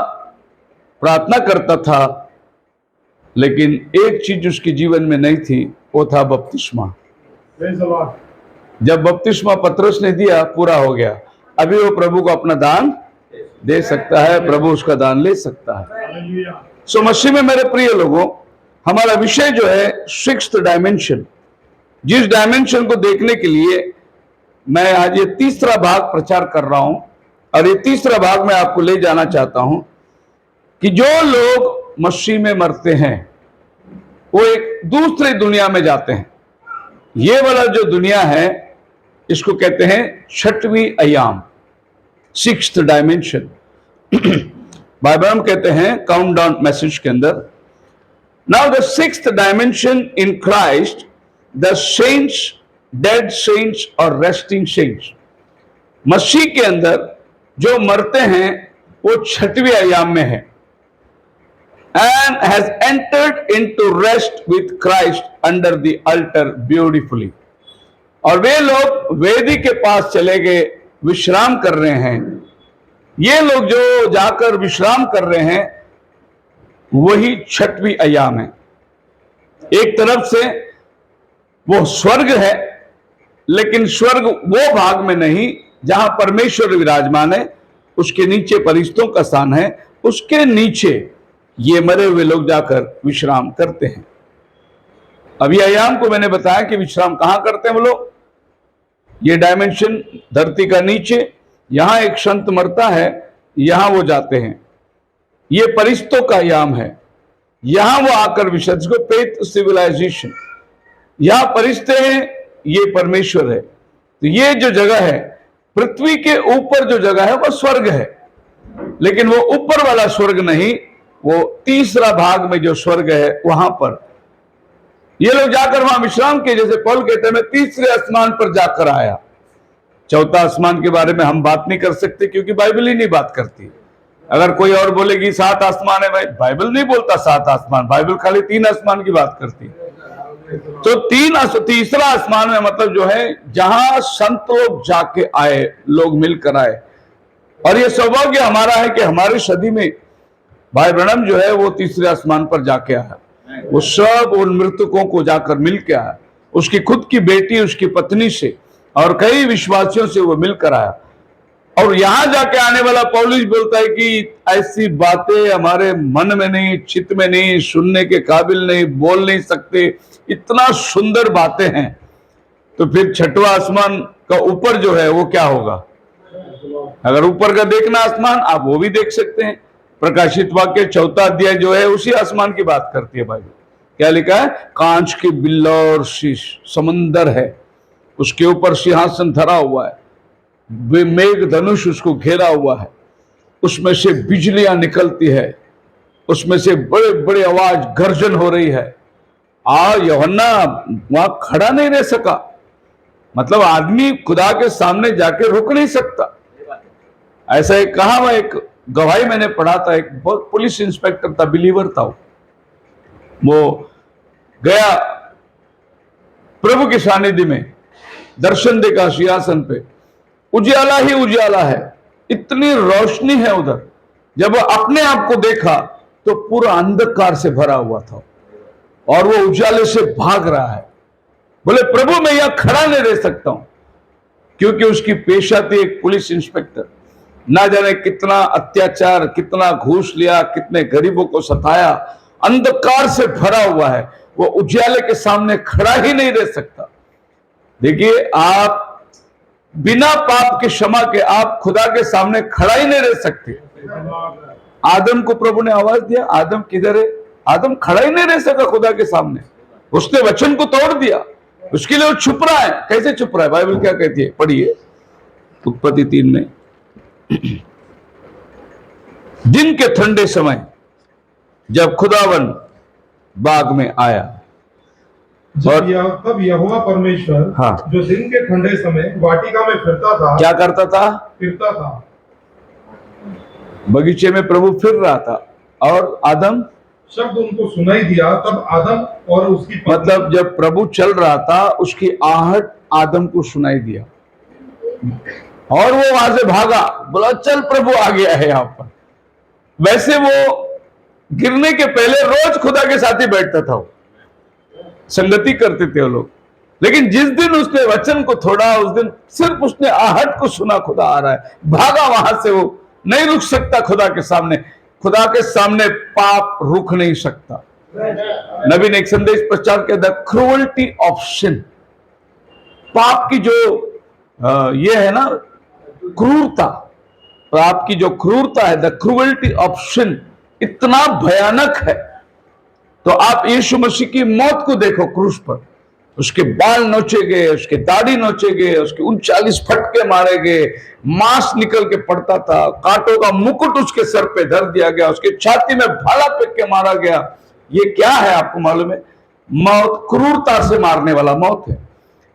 प्रार्थना करता था, लेकिन एक चीज उसके जीवन में नहीं थी, वो था बपतिस्मा। जब बपतिस्मा पतरस ने दिया, पूरा हो गया। अभी वो प्रभु को अपना दान दे सकता है, प्रभु उसका दान ले सकता है। सो मसीह में मेरे प्रिय लोगों, हमारा विषय जो है सिक्स्थ डायमेंशन, जिस डायमेंशन को देखने के लिए मैं आज ये तीसरा भाग प्रचार कर रहा हूं, और ये तीसरा भाग मैं आपको ले जाना चाहता हूं कि जो लोग मसीह में मरते हैं वो एक दूसरी दुनिया में जाते हैं। ये वाला जो दुनिया है इसको कहते हैं छठवीं अयाम, सिक्स्थ डायमेंशन। बाइबल हम कहते हैं काउंट डाउन मैसेज के अंदर, now the sixth dimension in Christ the saints, dead saints और रेस्टिंग सेंट्स। मसीह के अंदर जो मरते हैं वो छठवीं अयाम में है, and has entered into rest with Christ under the altar beautifully। और वे लोग वेदी के पास चले गए, विश्राम कर रहे हैं। ये लोग जो जाकर विश्राम कर रहे हैं वही छठवीं अयाम है। एक तरफ से वो स्वर्ग है, लेकिन स्वर्ग वो भाग में नहीं जहां परमेश्वर विराजमान है, उसके नीचे फरिश्तों का स्थान है, उसके नीचे ये मरे हुए लोग जाकर विश्राम करते हैं। अभी अयाम को मैंने बताया कि विश्राम कहां करते हैं वो लोग। ये डायमेंशन धरती का नीचे, यहां एक संत मरता है, यहां वो जाते हैं। ये परिस्तों का अयाम है, यहां वो आकर विश्राम, जिसको पेट सिविलाइजेशन, यहां परिस्ते हैं, ये परमेश्वर है। तो ये जो जगह है, पृथ्वी के ऊपर जो जगह है वो स्वर्ग है, लेकिन वो ऊपर वाला स्वर्ग नहीं, वो तीसरा भाग में जो स्वर्ग है वहां पर ये लोग जाकर वहां विश्राम किए। जैसे पौल कहते हैं मैं तीसरे आसमान पर जाकर आया। चौथा आसमान के बारे में हम बात नहीं कर सकते क्योंकि बाइबल ही नहीं बात करती। अगर कोई और बोलेगी सात आसमान है, भाई बाइबल नहीं बोलता सात आसमान, बाइबल खाली तीन आसमान की बात करती। तो तीसरा आसमान में मतलब जो है जहां संत लोग जाके आए, लोग मिलकर आए। और ये सौभाग्य हमारा है कि हमारी सदी में भाई ब्रनम जो है वो तीसरे आसमान पर जाके आया। वो सब उन मृतकों को जाकर मिल के आया, उसकी खुद की बेटी, उसकी पत्नी से और कई विश्वासियों से वो मिलकर आया। और यहां जाके आने वाला पौलुस बोलता है कि ऐसी बातें हमारे मन में नहीं, चित्त में नहीं, सुनने के काबिल नहीं, बोल नहीं सकते, इतना सुंदर बातें हैं। तो फिर छठवां आसमान का ऊपर जो है वो क्या होगा? अगर ऊपर का देखना आसमान, आप वो भी देख सकते हैं। प्रकाशित वाक्य चौथा अध्याय जो है उसी आसमान की बात करती है बाइबल। क्या लिखा है? कांच की बिल्ला और शीश समंदर है, उसके ऊपर सिंहासन धरा हुआ है, मेघ धनुष उसको घेरा हुआ है, उसमें से बिजलियां निकलती है, उसमें से बड़े बड़े आवाज गर्जन हो रही है। यूहन्ना वहां खड़ा नहीं रह सका, मतलब आदमी खुदा के सामने जाके रुक नहीं सकता। ऐसा एक कहा हुआ, एक गवाही मैंने पढ़ा था, एक बहुत पुलिस इंस्पेक्टर था, बिलीवर था, वो गया प्रभु के सानिध्य में, दर्शन देखा सिंहासन पे, उजाला ही उजाला है, इतनी रोशनी है उधर। जब अपने आप को देखा तो पूरा अंधकार से भरा हुआ था और वो उजाले से भाग रहा है। बोले प्रभु मैं यहां खड़ा नहीं रह सकता हूं, क्योंकि उसकी पेशा थी एक पुलिस इंस्पेक्टर। ना जाने कितना अत्याचार, कितना घूस लिया, कितने गरीबों को सताया, अंधकार से भरा हुआ है, वो उजाले के सामने खड़ा ही नहीं रह सकता। देखिए, आप बिना पाप के क्षमा के आप खुदा के सामने खड़ा ही नहीं रह सकते। आदम को प्रभु ने आवाज दिया, आदम किधर है? आदम खड़ा ही नहीं रह सका खुदा के सामने, उसने वचन को तोड़ दिया, उसके लिए वो छुप रहा है। कैसे छुप रहा है? बाइबल क्या कहती है, पढ़िए उत्पत्ति 3 में। दिन के ठंडे समय जब खुदावन बाग में आया, तब यहोवा परमेश्वर हाँ। जो दिन के ठंडे समय वाटिका में क्या करता था? फिरता था। बगीचे में प्रभु फिर रहा था और आदम, शब्द उनको सुनाई दिया, तब आदम और उसकी पत्नी, मतलब जब प्रभु चल रहा था उसकी आहट आदम को सुनाई दिया और वो वहां से भागा, बोला चल प्रभु आ गया है यहाँ पर। वैसे वो गिरने के पहले रोज खुदा के साथ ही बैठता था, संगति करते थे वो लोग। लेकिन जिस दिन उसने वचन को छोड़ा, उस दिन सिर्फ उसने आहट को सुना, खुदा आ रहा है, भागा वहां से। वो नहीं रुक सकता खुदा के सामने। खुदा के सामने पाप रुक नहीं सकता। नबी ने एक संदेश प्रचार किया, द क्रूअल्टी ऑफ सिन। पाप की जो ये है ना क्रूरता, पाप की जो क्रूरता है, द क्रूअल्टी ऑफ सिन, इतना भयानक है। तो आप यीशु मसीह की मौत को देखो क्रूस पर। उसके बाल नोचे गए, उसके दाढ़ी नोचे गए, उसके 39 फटके मारे गए, मांस निकल के पड़ता था, कांटों का मुकुट उसके सर पे धर दिया गया, उसके छाती में भाला फेंक के मारा गया। ये क्या है आपको मालूम है? मौत क्रूरता से मारने वाला मौत है।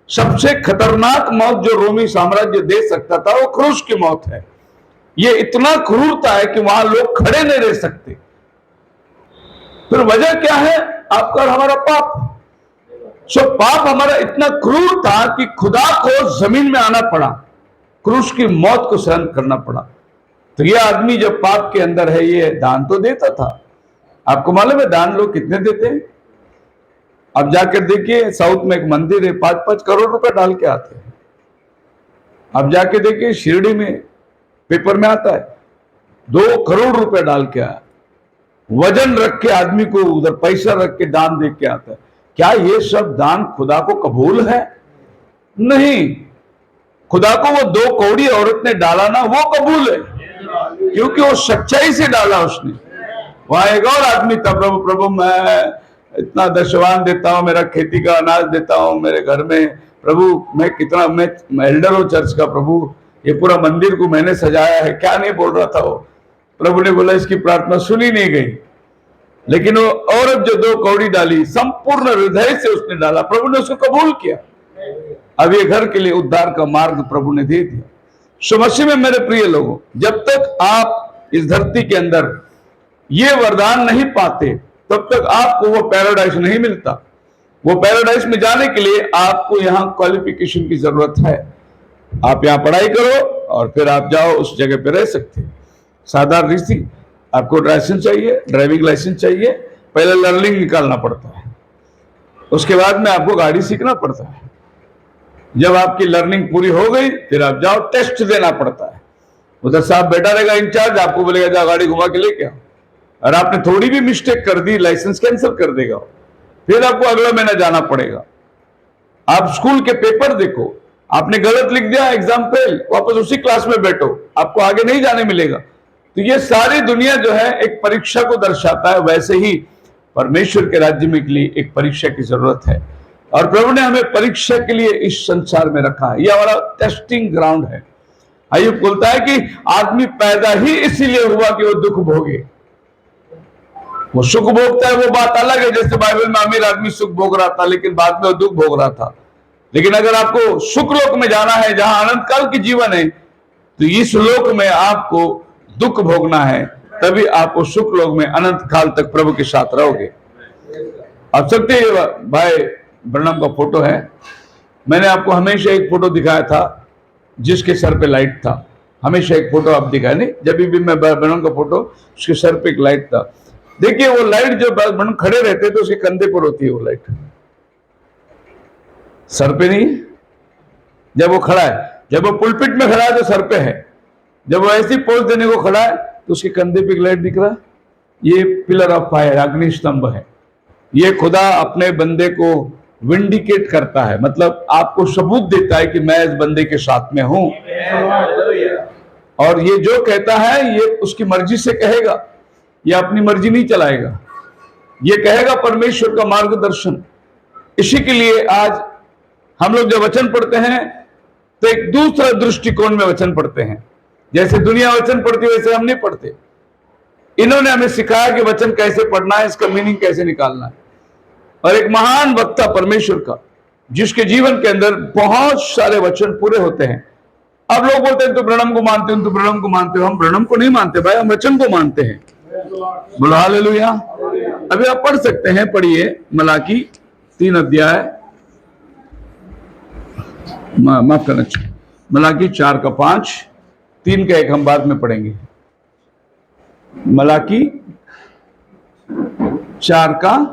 सबसे खतरनाक मौत जो रोमी साम्राज्य दे सकता था वो क्रूस की मौत है। ये इतना क्रूरता है कि वहां लोग खड़े नहीं रह सकते। फिर वजह क्या है? आपका और हमारा पाप। पाप हमारा इतना क्रूर था कि खुदा को जमीन में आना पड़ा, क्रूस की मौत को सहन करना पड़ा। तो ये आदमी जब पाप के अंदर है, ये दान तो देता था। आपको मालूम है दान लोग कितने देते हैं? अब जाकर देखिए, साउथ में एक मंदिर है, 5-5 करोड़ रुपए डाल के आते हैं। अब जाके देखिए शिरडी में पेपर में आता है 2 करोड़ रुपए डाल के आया। वजन रख के आदमी को उधर पैसा रख के दान दे के आता है। क्या ये सब दान खुदा को कबूल है? नहीं। खुदा को वो 2 कौड़ी औरत ने डाला ना, वो कबूल है, क्योंकि वो सच्चाई से डाला उसने। वहां एक और आदमी था, प्रभु प्रभु मैं इतना दशवान देता हूं, मेरा खेती का अनाज देता हूं मेरे घर में, प्रभु मैं कितना, मैं एल्डर हूं चर्च का, प्रभु ये पूरा मंदिर को मैंने सजाया है। क्या नहीं बोल रहा था वो? प्रभु ने बोला इसकी प्रार्थना सुनी नहीं गई। लेकिन वो औरत जो 2 कौड़ी डाली, संपूर्ण हृदय से उसने डाला, प्रभु ने उसको कबूल किया। अब ये घर के लिए उद्धार का मार्ग प्रभु ने दे दिया। सो मसीह में मेरे प्रिय लोगों, जब तक आप इस धरती के अंदर ये वरदान नहीं पाते, तब तक आपको वो पैराडाइज नहीं मिलता। वो पैराडाइज में जाने के लिए आपको यहाँ क्वालिफिकेशन की जरूरत है। आप यहाँ पढ़ाई करो और फिर आप जाओ, उस जगह पे रह सकते। साधारण रीति, आपको लाइसेंस चाहिए, ड्राइविंग लाइसेंस चाहिए, पहले लर्निंग निकालना पड़ता है, उसके बाद में आपको गाड़ी सीखना पड़ता है। जब आपकी लर्निंग पूरी हो गई, फिर आप जाओ, टेस्ट देना पड़ता है। उधर साहब बैठा रहेगा इंचार्ज, आपको बोलेगा जाओ गाड़ी घुमा के लेके आओ। और आपने थोड़ी भी मिस्टेक कर दी, लाइसेंस कैंसिल कर देगा, फिर आपको अगला महीना जाना पड़ेगा। आप स्कूल के पेपर देखो, आपने गलत लिख दिया, एग्जाम फेल, वापस उसी क्लास में बैठो, आपको आगे नहीं जाने मिलेगा। तो ये सारी दुनिया जो है एक परीक्षा को दर्शाता है। वैसे ही परमेश्वर के राज्य में के लिए एक परीक्षा की जरूरत है, और प्रभु ने हमें परीक्षा के लिए इस संसार में रखा है। यह हमारा टेस्टिंग ग्राउंड है। अय्यूब बोलता है कि आदमी पैदा ही इसीलिए हुआ कि वो दुख भोगे। वो सुख भोगता है, वो बात अलग है। जैसे बाइबल में अमीर आदमी सुख भोग रहा था, लेकिन बाद में वो दुख भोग रहा था। लेकिन अगर आपको सुख लोक में जाना है, जहां अनंत काल की जीवन है, तो इस लोक में आपको दुख भोगना है, तभी आप उस सुख लोक में अनंत काल तक प्रभु के साथ रहोगे। अब सकते भाई ब्रनम का फोटो है, मैंने आपको हमेशा एक फोटो दिखाया था जिसके सर पे लाइट था। हमेशा एक फोटो आप दिखाए नहीं, जब भी मैं ब्रनम का फोटो, उसके सर पे एक लाइट था। देखिए वो लाइट जो ब्रनम खड़े रहते तो उसके कंधे पर होती है वो लाइट, सर पे नहीं। जब वो खड़ा है, जब वो पुलपिट में खड़ा है तो सर पे है। जब वो ऐसी पोज देने को खड़ा है तो उसके कंधे पे एक लाइट दिख रहा है। ये पिलर ऑफ फायर, अग्नि स्तंभ है। ये खुदा अपने बंदे को विंडिकेट करता है, मतलब आपको सबूत देता है कि मैं इस बंदे के साथ में हूं। और ये जो कहता है ये उसकी मर्जी से कहेगा, ये अपनी मर्जी नहीं चलाएगा, ये कहेगा परमेश्वर का मार्गदर्शन। इसी के लिए आज हम लोग जब वचन पढ़ते हैं तो एक दूसरा दृष्टिकोण में वचन पढ़ते हैं। जैसे दुनिया वचन पढ़ती वैसे हम नहीं पढ़ते। इन्होंने हमें सिखाया कि वचन कैसे पढ़ना है, इसका मीनिंग कैसे निकालना है। और एक महान वक्ता परमेश्वर का, जिसके जीवन के अंदर बहुत सारे वचन पूरे होते हैं। अब लोग बोलते हैं तो ब्रनम को मानते हो, तो ब्रनम को मानते हो। हम ब्रनम को नहीं मानते भाई, हम वचन को मानते हैं। बोलो हालेलुया। अभी आप पढ़ सकते हैं, पढ़िए मलाकी 3 अध्याय, माफ करना, मलाकी 4 का 5, 3 का 1 हम बाद में पढ़ेंगे। मलाकी 4 का,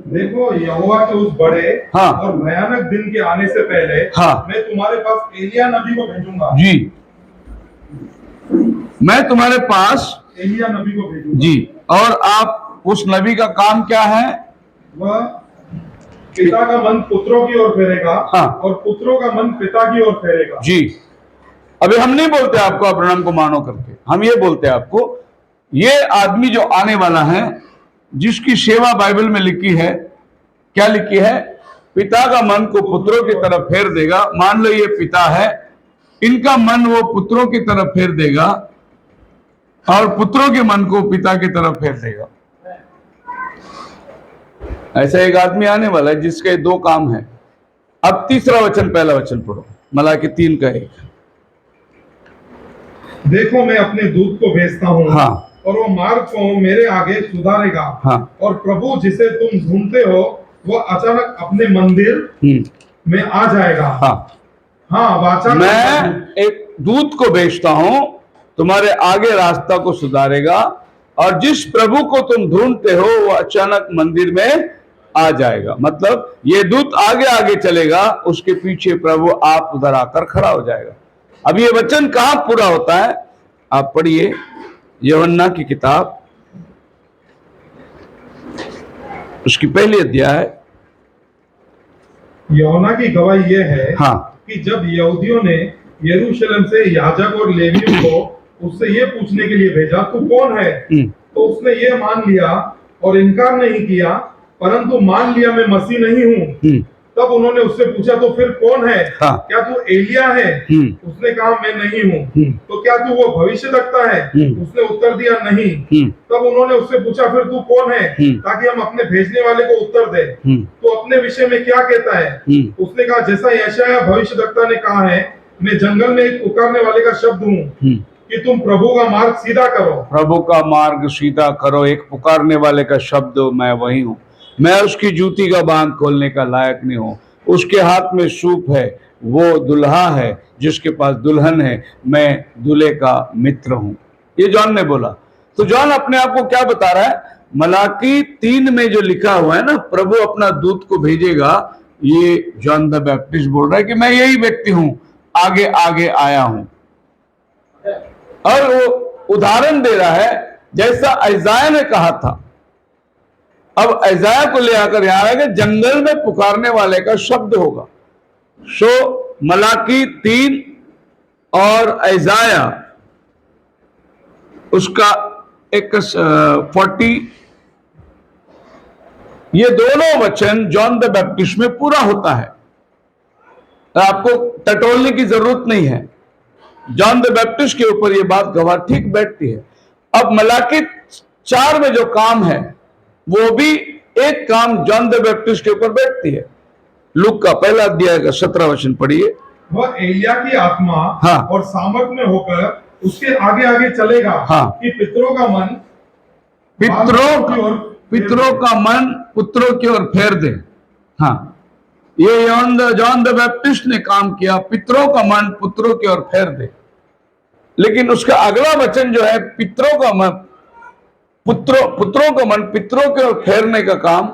देखो यहोवा के उस बड़े हाँ, और भयानक दिन के आने से पहले हाँ, मैं तुम्हारे पास एलिया नबी को भेजूंगा। जी, मैं तुम्हारे पास एलिया नबी को भेजूंगा जी। और आप उस नबी का काम क्या है? वह पिता का मन पुत्रों की ओर फेरेगा, हाँ, और पुत्रों का मन पिता की ओर फेरेगा। जी। अभी हम नहीं बोलते आपको अब्राहम को मानो करके, हम ये बोलते हैं आपको, ये आदमी जो आने वाला है, जिसकी सेवा बाइबल में लिखी है, क्या लिखी है? पिता का मन को पुत्रों की तरफ फेर देगा। मान लो ये पिता है, इनका मन वो पुत्रों की तरफ फेर देगा, और पुत्रों के मन को पिता की तरफ फेर देगा। ऐसा एक आदमी आने वाला है जिसके 2 काम है। अब तीसरा वचन, पहला वचन पढ़ो, मलाकी 3 का 1। देखो मैं अपने दूत को भेजता हूँ, हाँ, और वो मार्ग को मेरे आगे सुधारेगा। हाँ, और प्रभु जिसे तुम ढूंढते हो वह अचानक अपने मंदिर में आ जाएगा। हाँ, हाँ, वाचा मैं एक दूत को भेजता हूं, तुम्हारे आगे रास्ता को सुधारेगा, और जिस प्रभु को तुम ढूंढते हो वो अचानक मंदिर में आ जाएगा। मतलब ये दूत आगे आगे चलेगा, उसके पीछे प्रभु आप उधर आकर खड़ा हो जाएगा। अब ये वचन कहां पूरा होता है? आप पढ़िए यूहन्ना की किताब, उसकी पहली अध्याय। यूहन्ना की गवाही यह है, हाँ, कि जब यहूदियों ने यरूशलेम से याजक और लेवियों को उससे ये पूछने के लिए भेजा तू कौन है, तो उसने ये मान लिया और इनकार नहीं किया, परंतु मान लिया मैं मसीह नहीं हूँ। तब उन्होंने उससे पूछा तो फिर कौन है? हाँ, क्या तू एलिया है? उसने कहा मैं नहीं हूँ। तो क्या तू वो भविष्यद्वक्ता है? उसने उत्तर दिया नहीं। तब उन्होंने उससे पूछा फिर तू कौन है, ताकि हम अपने भेजने वाले को उत्तर दे। तो अपने विषय में क्या कहता है? उसने कहा जैसा यशायाह भविष्यद्वक्ता ने कहा है, मैं जंगल में एक पुकारने वाले का शब्द हूँ कि तुम प्रभु का मार्ग सीधा करो। प्रभु का मार्ग सीधा करो, एक पुकारने वाले का शब्द मैं वही हूँ। मैं उसकी जूती का बांध खोलने का लायक नहीं हूं। उसके हाथ में सूप है, वो दुल्हा है जिसके पास दुल्हन है, मैं दूल्हे का मित्र हूं। ये जॉन ने बोला। तो जॉन अपने आप को क्या बता रहा है? मलाकी 3 में जो लिखा हुआ है ना, प्रभु अपना दूत को भेजेगा, ये जॉन द बैप्टिस्ट बोल रहा है कि मैं यही व्यक्ति हूं, आगे आगे आया हूं। और वो उदाहरण दे रहा है जैसा यशायाह ने कहा था। अब यशायाह को ले आकर यहां आएगा, जंगल में पुकारने वाले का शब्द होगा। सो मलाकी 3 और यशायाह उसका 40, ये दोनों वचन जॉन द बैप्टिस्ट में पूरा होता है। आपको टटोलने की जरूरत नहीं है, जॉन द बैप्टिस्ट के ऊपर ये बात गवाह ठीक बैठती है। अब मलाकी 4 में जो काम है वो भी एक काम जॉन द बैप्टिस्ट के ऊपर बैठती है। लूक का 1 अध्याय का 17 वचन पढ़िए। वह एलिया की आत्मा हाँ, और सामर्थ में होकर उसके आगे आगे चलेगा हाँ, कि पितरों का मन पुत्रों की ओर फेर दे। हाँ, ये जॉन द बैप्टिस्ट ने काम किया, पितरों का मन पुत्रों की ओर फेर दे। लेकिन उसका अगला वचन जो है, पुत्रों का मन पितरों की ओर फेरने का काम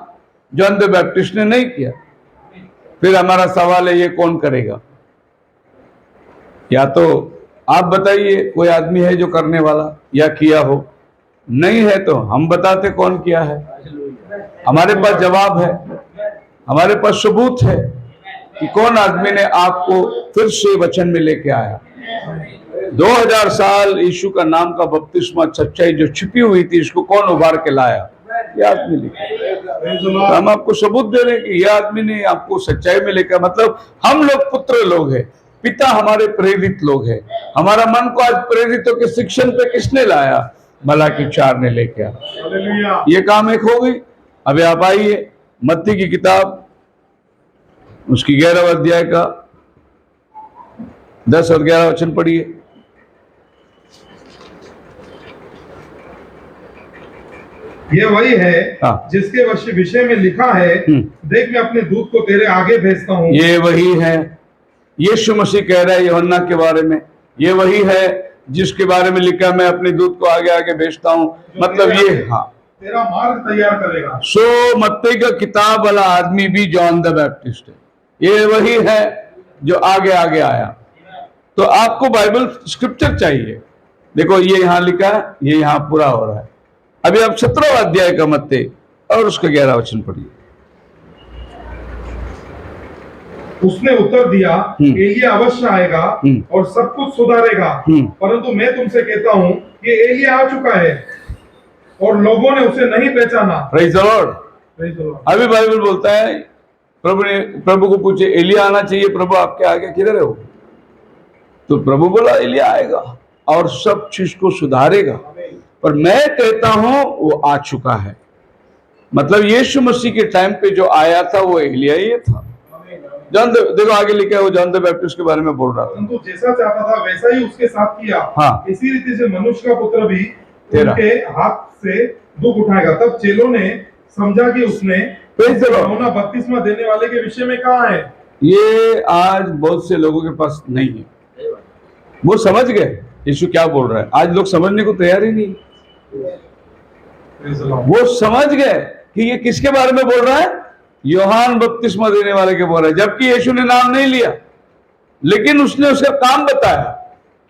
जॉन द बैप्टिस्ट ने नहीं किया। फिर हमारा सवाल है, ये कौन करेगा? या तो आप बताइए कोई आदमी है जो करने वाला या किया हो, नहीं है तो हम बताते कौन किया है। हमारे पास जवाब है, हमारे पास सबूत है कि कौन आदमी ने आपको फिर से वचन में लेके आया। 2000 साल यीशु का नाम का बपतिस्मा सच्चाई जो छिपी हुई थी, इसको कौन उभार के लाया? ये आदमी लेके। तो हम आपको सबूत दे रहे हैं कि यह आदमी ने आपको सच्चाई में लेकर, मतलब हम लोग पुत्र लोग हैं, पिता हमारे प्रेरित लोग हैं। हमारा मन को आज प्रेरितों के शिक्षण पे किसने लाया? मलाकी 4 ने लेके आया। हालेलुया। ये काम एक हो गई। अभी आप आइए मत्ती की किताब, उसकी 11वां अध्याय का 10 और 11 वचन पढ़िए। ये वही है हाँ। जिसके विषय में लिखा है, देख मैं अपने दूत को तेरे आगे भेजता हूँ। ये वही है, यीशु मसीह कह रहा है यूहन्ना के बारे में, ये वही है जिसके बारे में लिखा मैं अपने दूत को आगे आगे भेजता हूँ। मतलब ये, हाँ, तेरा मार्ग तैयार करेगा। सो मत्ती का किताब वाला आदमी भी जॉन द बैप्टिस्ट है। ये वही है जो आगे आगे आया। तो आपको बाइबल स्क्रिप्चर चाहिए। देखो ये यहां लिखा है, ये यहां पूरा हो रहा है। अभी आप 17वां अध्याय का मत्ती और उसका 11 वचन पढ़िए। उसने उत्तर दिया, एलिया अवश्य आएगा और सब कुछ सुधारेगा। परंतु मैं तुमसे कहता हूँ कि एलिया आ चुका है और लोगों ने उसे नहीं पहचाना। Praise the Lord. अभी बाइबल बोलता है, प्रभु को पूछे एलिया आना चाहिए, प्रभु आपके आगे किधर है वो? तो प्रभु बोला एलिया आएगा और सब चीज को सुधारेगा। पर मैं कहता हूं वो आ चुका है। मतलब यीशु मसीह के टाइम पे जो आया था वो एलिया ही था। जॉन देखो आगे लिखा है, वो जॉन द बैप्टिस्ट के बारे में बोल रहा था। परंतु जैसा चाहता था वैसा ही उसके साथ किया। हाँ। इसी रीति से मनुष्य का पुत्र भी तेरा उनके हाथ से दुख उठाएगा। तब चेलों ने समझा कि उसने यूहन्ना बपतिस्मा देने वाले के विषय में कहा है। ये आज बहुत से लोगों के पास नहीं है। वो समझ गए यीशु क्या बोल रहा है, आज लोग समझने को तैयार ही नहीं। वो समझ गए कि ये किसके बारे में बोल रहा है, यूहन्ना बपतिस्मा देने वाले के बोल रहा है। जबकि यीशु ने नाम नहीं लिया, लेकिन उसने उसका काम बताया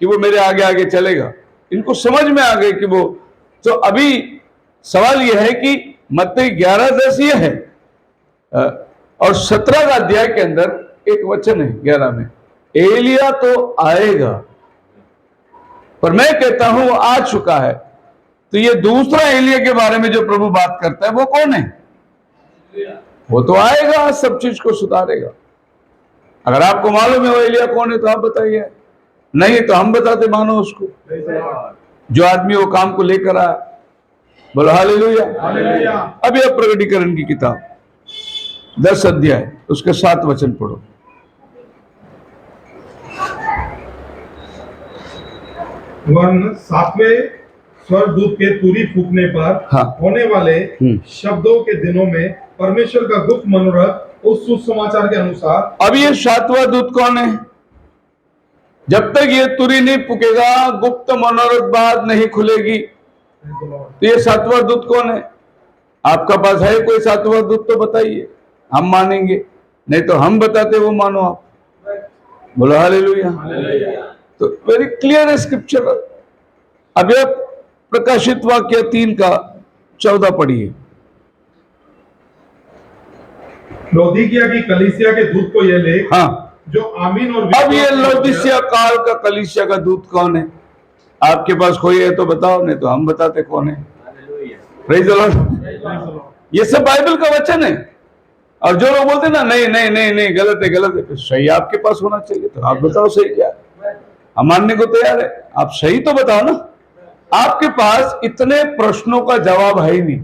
कि वो मेरे आगे आगे चलेगा। इनको समझ में आ गए कि वो। तो अभी सवाल यह है कि मत्ती 11:10 ये है और 17 का अध्याय के अंदर एक वचन है 11 में, एलिया तो आएगा पर मैं कहता हूं वो आ चुका है। तो ये दूसरा एलिया के बारे में जो प्रभु बात करता है वो कौन है? वो तो आएगा, सब चीज को सुधारेगा। अगर आपको मालूम है वो एलिया कौन है तो आप बताइए, नहीं तो हम बताते मानो उसको, जो आदमी वो काम को लेकर आया। बोलो हालेलुया। अभी अब प्रकटीकरण की किताब 10 अध्याय उसके 7 वचन पढ़ो। वरन 7वें स्वर्गदूत के तुरी फूकने पर हाँ। होने वाले शब्दों के दिनों में परमेश्वर का गुप्त मनोरथ उस सुसमाचार के अनुसार। अब ये 7वां दूत कौन है? जब तक ये तुरी नहीं फूकेगा, गुप्त मनोरथ बात नहीं खुलेगी। तो ये 7वां दूत कौन है? आपका पास है कोई 7वां दूत तो बताइए, हम मानेंगे, नहीं तो हम बताते वो मानो आप। बोलो हालेलुया। तो वेरी क्लियर है स्क्रिप्चर। अब आप प्रकाशित वाक्य 3 का 14 पढ़िए। लौदीकिया की कलीसिया के दूत को यह लेख, हाँ, जो आमीन और अब ये लौदीकिया काल का कलीसिया का दूत कौन है? आपके पास कोई है तो बताओ, नहीं तो हम बताते कौन है। Praise the Lord. ये सब बाइबल का वचन है। और जो लोग बोलते ना नहीं नहीं नहीं नहीं गलत है गलत है, तो सही आपके पास होना चाहिए। तो आप बताओ सही क्या है, हम मानने को तैयार है। आप सही तो बताओ ना। आपके पास इतने प्रश्नों का जवाब है ही नहीं,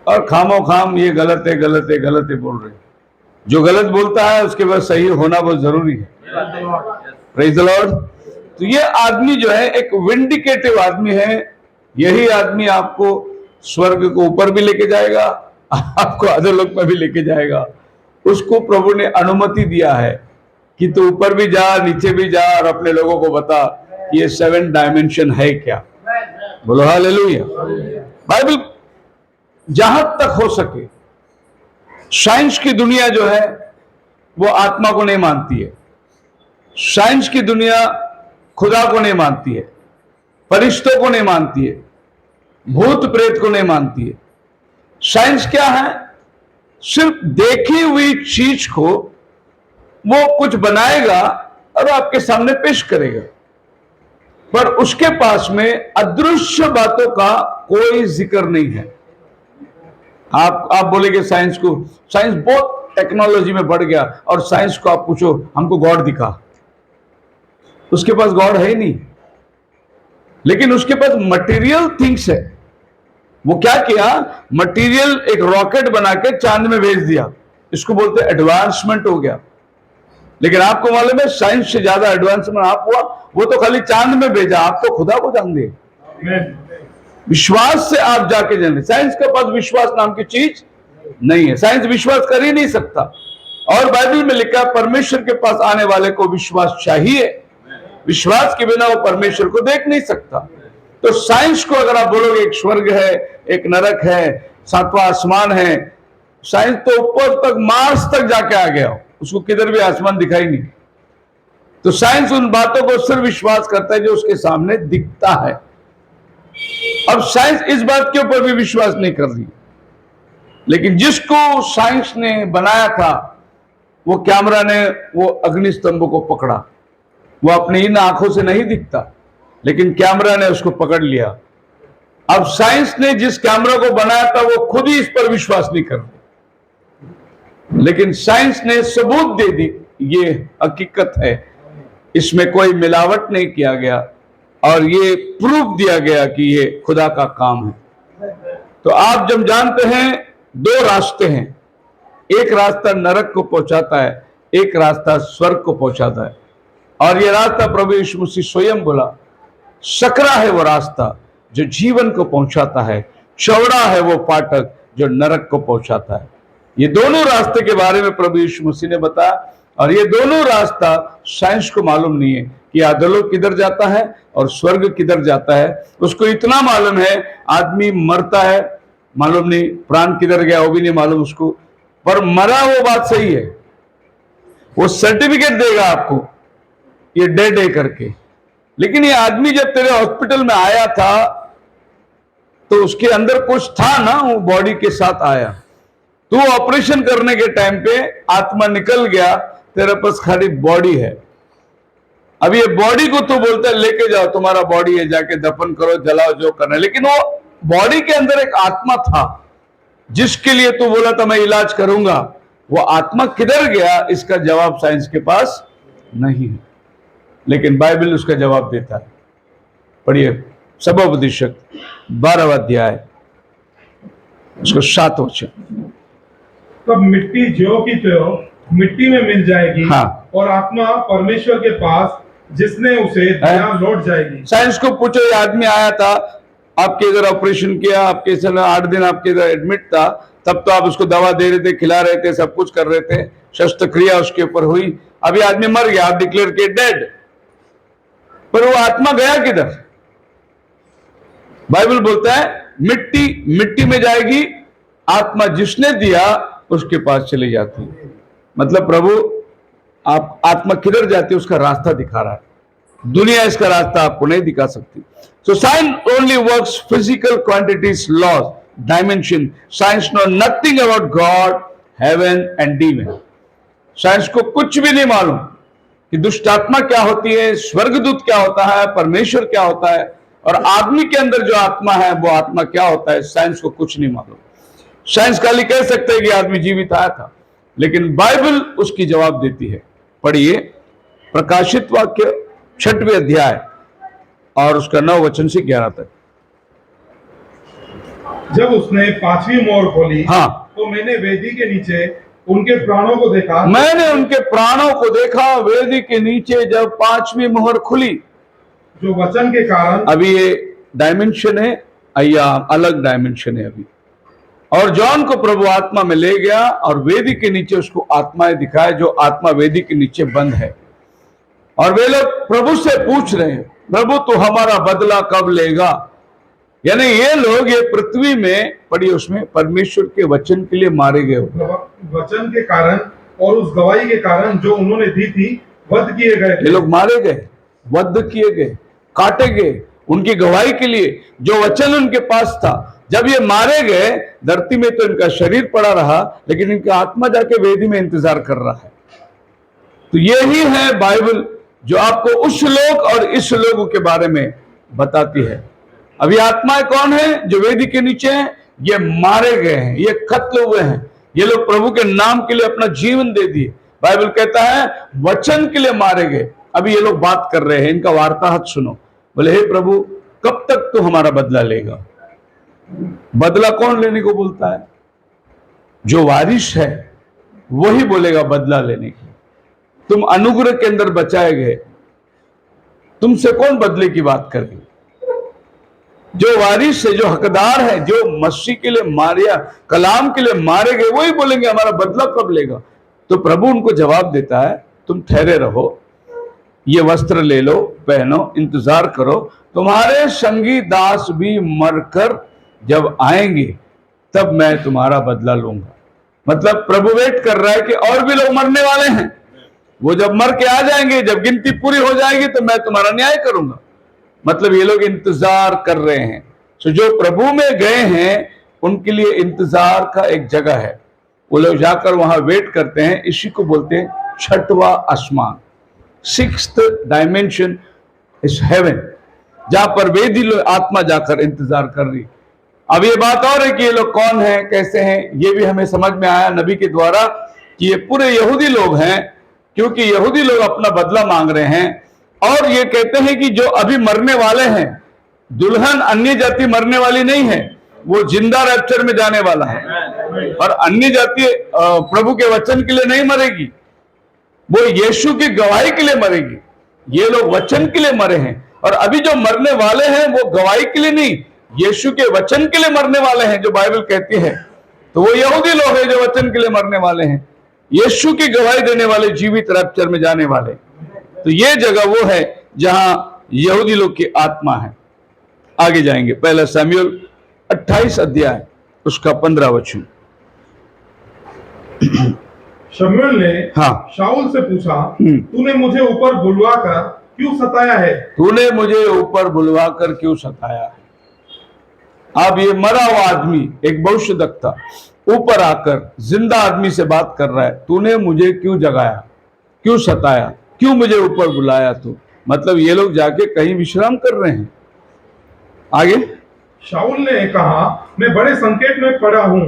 और खामो खाम ये गलत है गलत है गलत है बोल रहे। जो गलत बोलता है उसके पास सही होना बहुत जरूरी है। Praise the Lord. तो ये आदमी जो है एक विंडिकेटिव आदमी है। यही आदमी आपको स्वर्ग को ऊपर भी लेके जाएगा, आपको अधोलोक में भी लेके जाएगा। उसको प्रभु ने अनुमति दिया है कि तू ऊपर भी जा, नीचे भी जा, और अपने लोगों को बता ये 7 डायमेंशन है क्या। बोलो हालेलुया। बाइबल जहां तक हो सके, साइंस की दुनिया जो है वो आत्मा को नहीं मानती है। साइंस की दुनिया खुदा को नहीं मानती है, फरिश्तों को नहीं मानती है, भूत प्रेत को नहीं मानती है। साइंस क्या है? सिर्फ देखी हुई चीज को वो कुछ बनाएगा और आपके सामने पेश करेगा, पर उसके पास में अदृश्य बातों का कोई जिक्र नहीं है। आप बोलेंगे साइंस को, साइंस बहुत टेक्नोलॉजी में बढ़ गया और साइंस को आप पूछो हमको गॉड दिखा, उसके पास गॉड है ही नहीं, लेकिन उसके पास मटेरियल थिंग्स है। वो क्या किया, मटेरियल एक रॉकेट बना के चांद में भेज दिया, इसको बोलते हैं एडवांसमेंट हो गया। लेकिन आपको मालूम है साइंस से ज्यादा एडवांसमेंट आप हुआ, वो तो खाली चांद में भेजा, आप तो खुदा को जान दे। विश्वास से आप जाके जाने, साइंस के पास विश्वास नाम की चीज नहीं है, साइंस विश्वास कर ही नहीं सकता। और बाइबल में लिखा परमेश्वर के पास आने वाले को विश्वास चाहिए, विश्वास के बिना वो परमेश्वर को देख नहीं सकता। तो साइंस को अगर आप बोलोगे एक स्वर्ग है, एक नरक है, सातवां आसमान है, साइंस तो ऊपर तक मार्स तक जाके आ गया, उसको किधर भी आसमान दिखाई नहीं। तो साइंस उन बातों को सिर्फ विश्वास करता है जो उसके सामने दिखता है। अब साइंस इस बात के ऊपर भी विश्वास नहीं कर रही, लेकिन जिसको साइंस ने बनाया था वो कैमरा ने वो अग्नि स्तंभ को पकड़ा, वो अपनी इन आंखों से नहीं दिखता, लेकिन कैमरा ने उसको पकड़ लिया। अब साइंस ने जिस कैमरा को बनाया था वो खुद ही इस पर विश्वास नहीं करती, लेकिन साइंस ने सबूत दे दी ये हकीकत है, इसमें कोई मिलावट नहीं किया गया और ये प्रूफ दिया गया कि ये खुदा का काम है। तो आप जब जानते हैं दो रास्ते हैं, एक रास्ता नरक को पहुंचाता है, एक रास्ता स्वर्ग को पहुंचाता है, और ये रास्ता प्रभु यीशु मसीह स्वयं बोला, सकरा है वो रास्ता जो जीवन को पहुंचाता है, चौड़ा है वो फाटक जो नरक को पहुंचाता है। ये दोनों रास्ते के बारे में प्रभु यीशु मसीह ने बताया, और ये दोनों रास्ता साइंस को मालूम नहीं है कि अधोलोक किधर जाता है और स्वर्ग किधर जाता है। उसको इतना मालूम है आदमी मरता है, मालूम नहीं प्राण किधर गया वो भी नहीं मालूम उसको, पर मरा वो बात सही है, वो सर्टिफिकेट देगा आपको ये डेड है करके। लेकिन ये आदमी जब तेरे हॉस्पिटल में आया था तो उसके अंदर कुछ था ना, वो बॉडी के साथ आया, तो ऑपरेशन करने के टाइम पे आत्मा निकल गया, तेरे पास खाली बॉडी है। अब ये बॉडी को तो बोलता है लेके जाओ, तुम्हारा बॉडी है, जाके दफन करो, जलाओ, जो करना है, लेकिन वो बॉडी के अंदर एक आत्मा था जिसके लिए तू बोला था मैं इलाज करूंगा, वो आत्मा किधर गया इसका जवाब साइंस के पास नहीं है, लेकिन बाइबल उसका जवाब देता है। पढ़िए सबोपदेशक 12वां अध्याय उसको 7 वचन। तब मिट्टी ज्यों की त्यों मिट्टी में मिल जाएगी, हाँ। और आत्मा परमेश्वर के पास जिसने उसे दिया लौट जाएगी। साइंस को पूछो, ये आदमी आया था, आपके इधर ऑपरेशन किया, आपके 8 दिन आपके इधर एडमिट था, तब तो आप उसको दवा दे रहे थे, खिला रहे थे, सब कुछ कर रहे थे, शस्त्रक्रिया उसके ऊपर हुई, अभी आदमी मर गया, आप डिक्लेयर किए डेड, पर वो आत्मा गया किधर? बाइबल बोलता है मिट्टी मिट्टी में जाएगी, आत्मा जिसने दिया उसके पास चली जाती है। मतलब प्रभु आप आत्मा किधर जाती है उसका रास्ता दिखा रहा है, दुनिया इसका रास्ता आपको नहीं दिखा सकती। So science only works physical quantities, laws, dimension. Science know nothing about God, heaven and demon. Science को कुछ भी नहीं मालूम कि दुष्ट आत्मा क्या होती है, स्वर्गदूत क्या होता है, परमेश्वर क्या होता है, और आदमी के अंदर जो आत्मा है वो आत्मा क्या होता है, साइंस को कुछ नहीं मालूम। साइंस खाली कह सकते हैं कि आदमी जीवित आया था, लेकिन बाइबल उसकी जवाब देती है। पढ़िए प्रकाशित वाक्य 6वें अध्याय और उसका 9 वचन से 11 तक। जब उसने 5वीं मोहर खोली, हाँ, तो मैंने वेदी के नीचे उनके प्राणों को देखा। मैंने उनके प्राणों को देखा वेदी के नीचे जब 5वीं मोहर खुली। जो वचन के कारण, अभी ये डायमेंशन है या अलग डायमेंशन है अभी, और जॉन को प्रभु आत्मा में ले गया और वेदी के नीचे उसको आत्माएं दिखाए, जो आत्मा वेदी के नीचे बंद है, और वे लोग प्रभु से पूछ रहे हैं प्रभु तो हमारा बदला कब लेगा। यानी ये लोग ये पृथ्वी में पड़ी उसमें परमेश्वर के वचन के लिए मारे गए, वचन के कारण और उस गवाही के कारण जो उन्होंने दी थी, वध किए गए। ये लोग मारे गए, वध किए गए, काटे गए उनकी गवाही के लिए, जो वचन उनके पास था। जब ये मारे गए धरती में तो इनका शरीर पड़ा रहा, लेकिन इनका आत्मा जाके वेदी में इंतजार कर रहा है। तो यही है बाइबल जो आपको उस लोग और इस लोगों के बारे में बताती है। अभी आत्माएं कौन है जो वेदी के नीचे हैं? ये मारे गए हैं, ये कत्ल हुए हैं, ये लोग प्रभु के नाम के लिए अपना जीवन दे दिए। बाइबल कहता है वचन के लिए मारे गए। अभी ये लोग बात कर रहे हैं, इनका वार्ताहत सुनो। बोले हे प्रभु, कब तक तू हमारा बदला लेगा? बदला कौन लेने को बोलता है? जो वारिश है वही बोलेगा बदला लेने की। तुम अनुग्रह के अंदर बचाए गए, तुमसे कौन बदले की बात करेगा? जो वारिस है, जो हकदार है, जो मसीह के लिए मारिया, कलाम के लिए मारे गए, वही बोलेंगे हमारा बदला कब लेगा? तो प्रभु उनको जवाब देता है तुम ठहरे रहो, ये वस्त्र ले लो, पहनो, इंतजार करो, तुम्हारे संगी दास भी मरकर जब आएंगे तब मैं तुम्हारा बदला लूंगा। मतलब प्रभु वेट कर रहा है कि और भी लोग मरने वाले हैं, वो जब मर के आ जाएंगे, जब गिनती पूरी हो जाएगी तो मैं तुम्हारा न्याय करूंगा। मतलब ये लोग इंतजार कर रहे हैं। तो जो प्रभु में गए हैं उनके लिए इंतजार का एक जगह है, वो लोग जाकर वहां वेट करते हैं। इसी को बोलते हैं छठवां आसमान, 6th डायमेंशन इज हेवन, जहां पर वेदी आत्मा जाकर इंतजार कर रही। अब ये बात और है कि ये लोग कौन है, कैसे हैं, ये भी हमें समझ में आया नबी के द्वारा कि ये पूरे यहूदी लोग हैं, क्योंकि यहूदी लोग अपना बदला मांग रहे हैं। और ये कहते हैं कि जो अभी मरने वाले हैं, दुल्हन अन्य जाति मरने वाली नहीं है, वो जिंदा रैप्चर में जाने वाला है। और अन्य जाति प्रभु के वचन के लिए नहीं मरेगी, वो यीशु की गवाही के लिए मरेगी। ये लोग वचन के लिए मरे हैं, और अभी जो मरने वाले हैं वो गवाही के लिए नहीं, यीशु के वचन के लिए मरने वाले हैं, जो बाइबल कहती है। तो वो यहूदी लोग हैं जो वचन के लिए मरने वाले हैं, यीशु की गवाही देने वाले, जीवित रैप्चर में जाने वाले। तो ये जगह वो है जहां यहूदी लोग की आत्मा है। आगे जाएंगे, पहला शमूएल 28 अध्याय उसका 15 वचन। शमूएल ने हाँ, शाऊल से पूछा, तूने मुझे ऊपर बुलवाकर क्यों सताया है? तूने मुझे ऊपर बुलवाकर क्यों सताया है? अब ये मरा हुआ आदमी, एक भविष्यद्वक्ता, ऊपर आकर जिंदा आदमी से बात कर रहा है, तूने मुझे क्यों जगाया, क्यों सताया, क्यों मुझे ऊपर बुलाया तू? मतलब ये लोग जाके कहीं विश्राम कर रहे हैं। आगे शाऊल ने कहा, मैं बड़े संकट में पड़ा हूँ,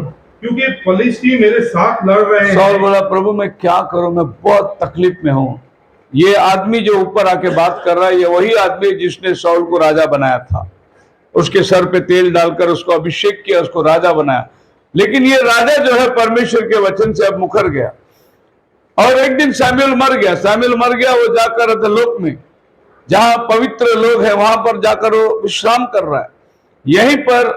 क्योंकि फलिस्ती मेरे साथ लड़ रहे हैं। शाऊल बोला, प्रभु मैं क्या करूं, मैं बहुत तकलीफ में हूं। ये आदमी जो ऊपर आके बात कर रहा है, ये वही आदमी जिसने शाऊल को राजा बनाया था, उसके सर पे तेल डालकर उसको अभिषेक किया, उसको राजा बनाया। लेकिन ये राजा जो है परमेश्वर के वचन से अब मुकर गया, और एक दिन शमूएल मर गया। शमूएल मर गया, वो जाकर अधोलोक में, जहां पवित्र लोग हैं, वहां पर जाकर वो विश्राम कर रहा है। यहीं पर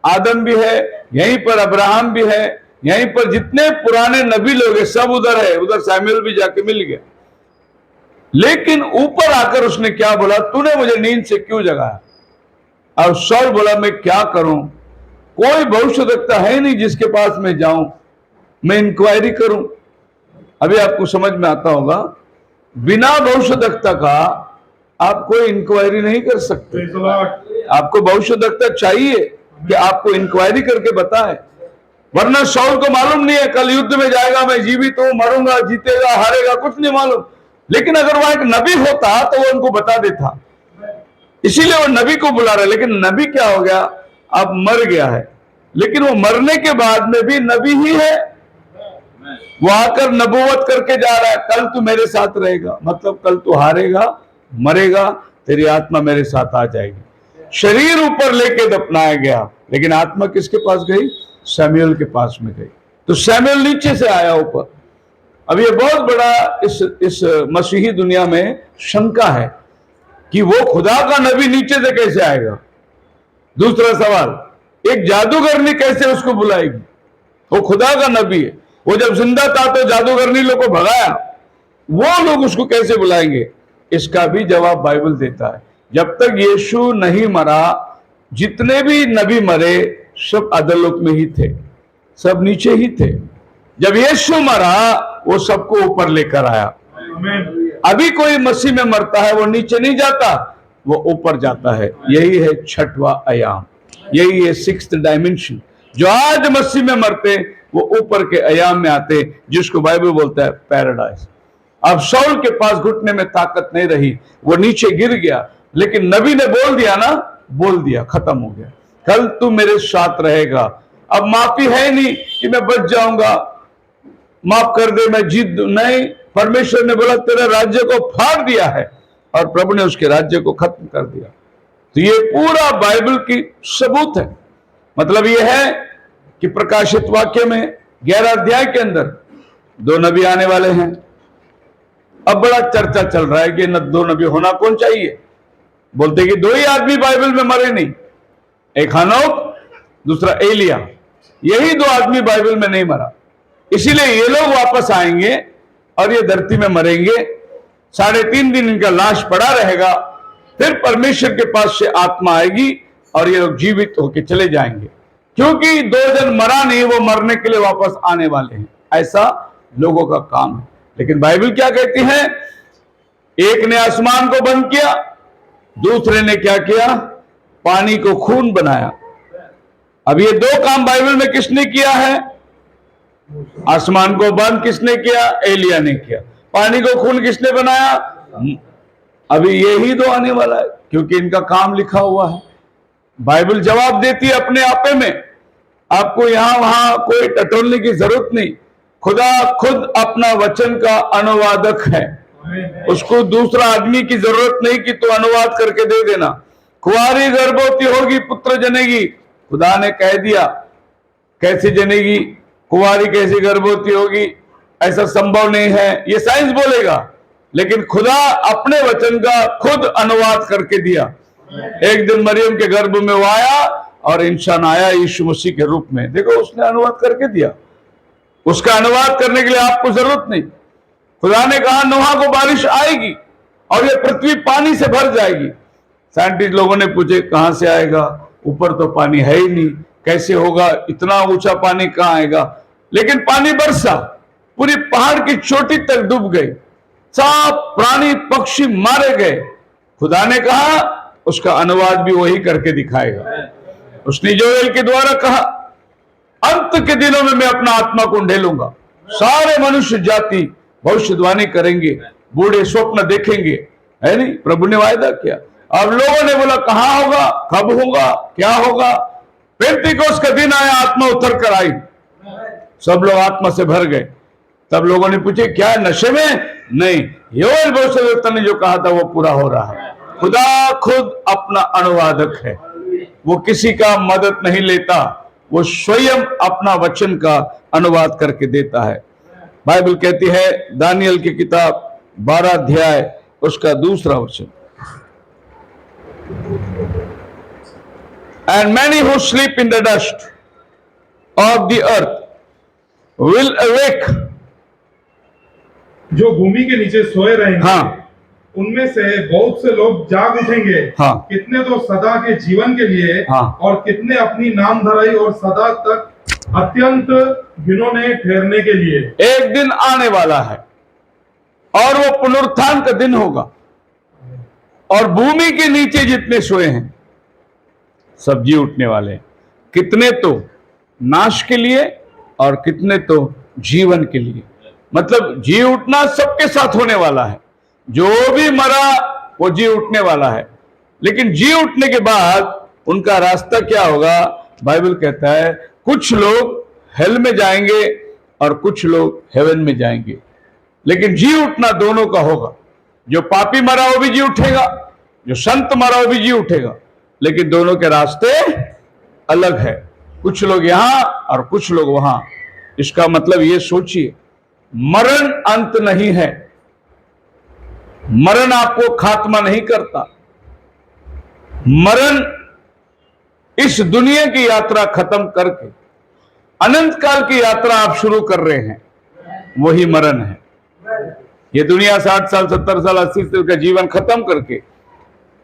आदम भी है, यहीं पर अब्राहम भी है, यहीं पर जितने पुराने नबी लोग हैं सब उधर है। उधर शमूएल भी जाके मिल गया। लेकिन ऊपर आकर उसने क्या बोला, तूने मुझे नींद से क्यों जगाया? और शाऊल बोला, मैं क्या करूं, कोई भविष्यद्वक्ता है नहीं जिसके पास मैं जाऊं, मैं इंक्वायरी करूं। अभी आपको समझ में आता होगा, बिना भविष्यद्वक्ता का आप कोई इंक्वायरी नहीं कर सकते। आपको भविष्यद्वक्ता चाहिए कि आपको इंक्वायरी करके बताए, वरना शाऊल को मालूम नहीं है कल युद्ध में जाएगा, मैं जीवित हूं, मरूंगा, जीतेगा, हारेगा, कुछ नहीं मालूम। लेकिन अगर वहां एक नबी होता तो वो उनको बता देता, इसीलिए वो नबी को बुला रहे। लेकिन नबी क्या हो गया, अब मर गया है, लेकिन वो मरने के बाद में भी नबी ही है। वो आकर नबूवत करके जा रहा है, कल तू मेरे साथ रहेगा, मतलब कल तू हारेगा, मरेगा, तेरी आत्मा मेरे साथ आ जाएगी। शरीर ऊपर लेके दफनाया गया, लेकिन आत्मा किसके पास गई? शमूएल के पास में गई। तो शमूएल नीचे से आया ऊपर। अब ये बहुत बड़ा इस मसीही दुनिया में शंका है कि वो खुदा का नबी नीचे से कैसे आएगा। दूसरा सवाल, एक जादूगरनी कैसे उसको बुलाएगी? वो खुदा का नबी है, वो जब जिंदा था तो जादूगरनी लोग को भगाया, वो लोग उसको कैसे बुलाएंगे? इसका भी जवाब बाइबल देता है। जब तक यीशु नहीं मरा, जितने भी नबी मरे सब अधोलोक में ही थे, सब नीचे ही थे। जब यीशु मरा, वो सबको ऊपर लेकर आया। अभी कोई मसीह में मरता है, वो नीचे नहीं जाता, वो ऊपर जाता है। यही है छठवां आयाम, यही है 6th डायमेंशन। जो आज मसीह में मरते वो ऊपर के आयाम में आते, जिसको बाइबल बोलता है पैराडाइज। अब शाऊल के पास घुटने में ताकत नहीं रही, वो नीचे गिर गया। लेकिन नबी ने बोल दिया ना, बोल दिया, खत्म हो गया, कल तू मेरे साथ रहेगा। अब माफी है नहीं कि मैं बच जाऊंगा, माफ कर दे, मैं जीत दूं। नहीं, परमेश्वर ने बोला तेरे राज्य को फाड़ दिया है, और प्रभु ने उसके राज्य को खत्म कर दिया। तो ये पूरा बाइबल की सबूत है। मतलब ये है कि प्रकाशित वाक्य में 11 अध्याय के अंदर 2 नबी आने वाले हैं। अब बड़ा चर्चा चल रहा है कि 2 नबी होना कौन चाहिए। बोलते कि 2 ही आदमी बाइबल में मरे नहीं, एक हनोक, दूसरा एलिया। यही 2 आदमी बाइबल में नहीं मरा, इसीलिए ये लोग वापस आएंगे और ये धरती में मरेंगे। 3.5 दिन इनका लाश पड़ा रहेगा, फिर परमेश्वर के पास से आत्मा आएगी और ये लोग जीवित होकर चले जाएंगे, क्योंकि 2 जन मरा नहीं, वो मरने के लिए वापस आने वाले हैं। ऐसा लोगों का काम है। लेकिन बाइबल क्या कहती है? एक ने आसमान को बंद किया, दूसरे ने क्या किया? पानी को खून बनाया। अब ये 2 काम बाइबल में किसने किया है? आसमान को बंद किसने किया? एलिया ने किया। पानी को खून किसने बनाया? अभी यही 2 आने वाला है, क्योंकि इनका काम लिखा हुआ है। बाइबल जवाब देती है अपने आपे में। आपको यहां वहां कोई टटोलने की जरूरत नहीं। खुदा खुद अपना वचन का अनुवादक है। उसको दूसरा आदमी की जरूरत नहीं कि तू अनुवाद करके दे देना। कुंवारी गर्भवती होगी, पुत्र जनेगी। खुदा ने कह दिया, कैसे जनेगी? कुंवारी कैसे गर्भवती होगी? ऐसा संभव नहीं है, ये साइंस बोलेगा। लेकिन खुदा अपने वचन का खुद अनुवाद करके दिया। एक दिन मरियम के गर्भ में वो आया और इंसान आया यीशु मसीह के रूप में। देखो, उसने अनुवाद करके दिया। उसका अनुवाद करने के लिए आपको जरूरत नहीं। खुदा ने कहा नोहा को बारिश आएगी और ये पृथ्वी पानी से भर जाएगी। साइंटिस्ट लोगों ने पूछे कहां से आएगा? ऊपर तो पानी है ही नहीं, कैसे होगा? इतना ऊंचा पानी कहां आएगा? लेकिन पानी बरसा, पूरी पहाड़ की चोटी तक डूब गई, सब प्राणी पक्षी मारे गए। खुदा ने कहा उसका अनुवाद भी वही करके दिखाएगा। उसने जोएल के द्वारा कहा अंत के दिनों में मैं अपना आत्मा को ढेलूंगा, सारे मनुष्य जाति भविष्यवाणी करेंगे, बूढ़े स्वप्न देखेंगे। है नहीं? प्रभु ने वायदा किया। अब लोगों ने बोला कहां होगा, कब होगा, क्या होगा? पेंतीकोस्त का दिन आया, आत्मा उतर कर आई, सब लोग आत्मा से भर गए। तब लोगों ने पूछे क्या नशे में? नहीं, योएल भविष्यद्वक्ता ने जो कहा था वो पूरा हो रहा है। खुदा खुद अपना अनुवादक है। वो किसी का मदद नहीं लेता, वो स्वयं अपना वचन का अनुवाद करके देता है। बाइबल कहती है दानियल की किताब 12 अध्याय उसका 2 वचन, and many who sleep in the dust of the earth will awake. जो भूमि के नीचे सोए रहेंगे, हाँ, उनमें से बहुत से लोग जाग उठेंगे। हाँ, कितने तो सदा के जीवन के लिए, हाँ, और कितने अपनी नाम धराई और सदा तक अत्यंत घिनौने ठहरने के लिए। एक दिन आने वाला है और वो पुनरुत्थान का दिन होगा, और भूमि के नीचे जितने सोए हैं सब जी उठने वाले हैं। कितने तो नाश के लिए और कितने तो जीवन के लिए। मतलब जी उठना सबके साथ होने वाला है। जो भी मरा वो जी उठने वाला है। लेकिन जी उठने के बाद उनका रास्ता क्या होगा? बाइबल कहता है कुछ लोग हेल में जाएंगे और कुछ लोग हेवन में जाएंगे। लेकिन जी उठना दोनों का होगा। जो पापी मरा वो भी जी उठेगा, जो संत मरा वो भी जी उठेगा। लेकिन दोनों के रास्ते अलग है। कुछ लोग यहां और कुछ लोग वहां। इसका मतलब ये सोचिए, मरण अंत नहीं है। मरण आपको खात्मा नहीं करता। मरण इस दुनिया की यात्रा खत्म करके अनंत काल की यात्रा आप शुरू कर रहे हैं, वही मरण है। ये दुनिया 60 साल 70 साल 80 साल का जीवन खत्म करके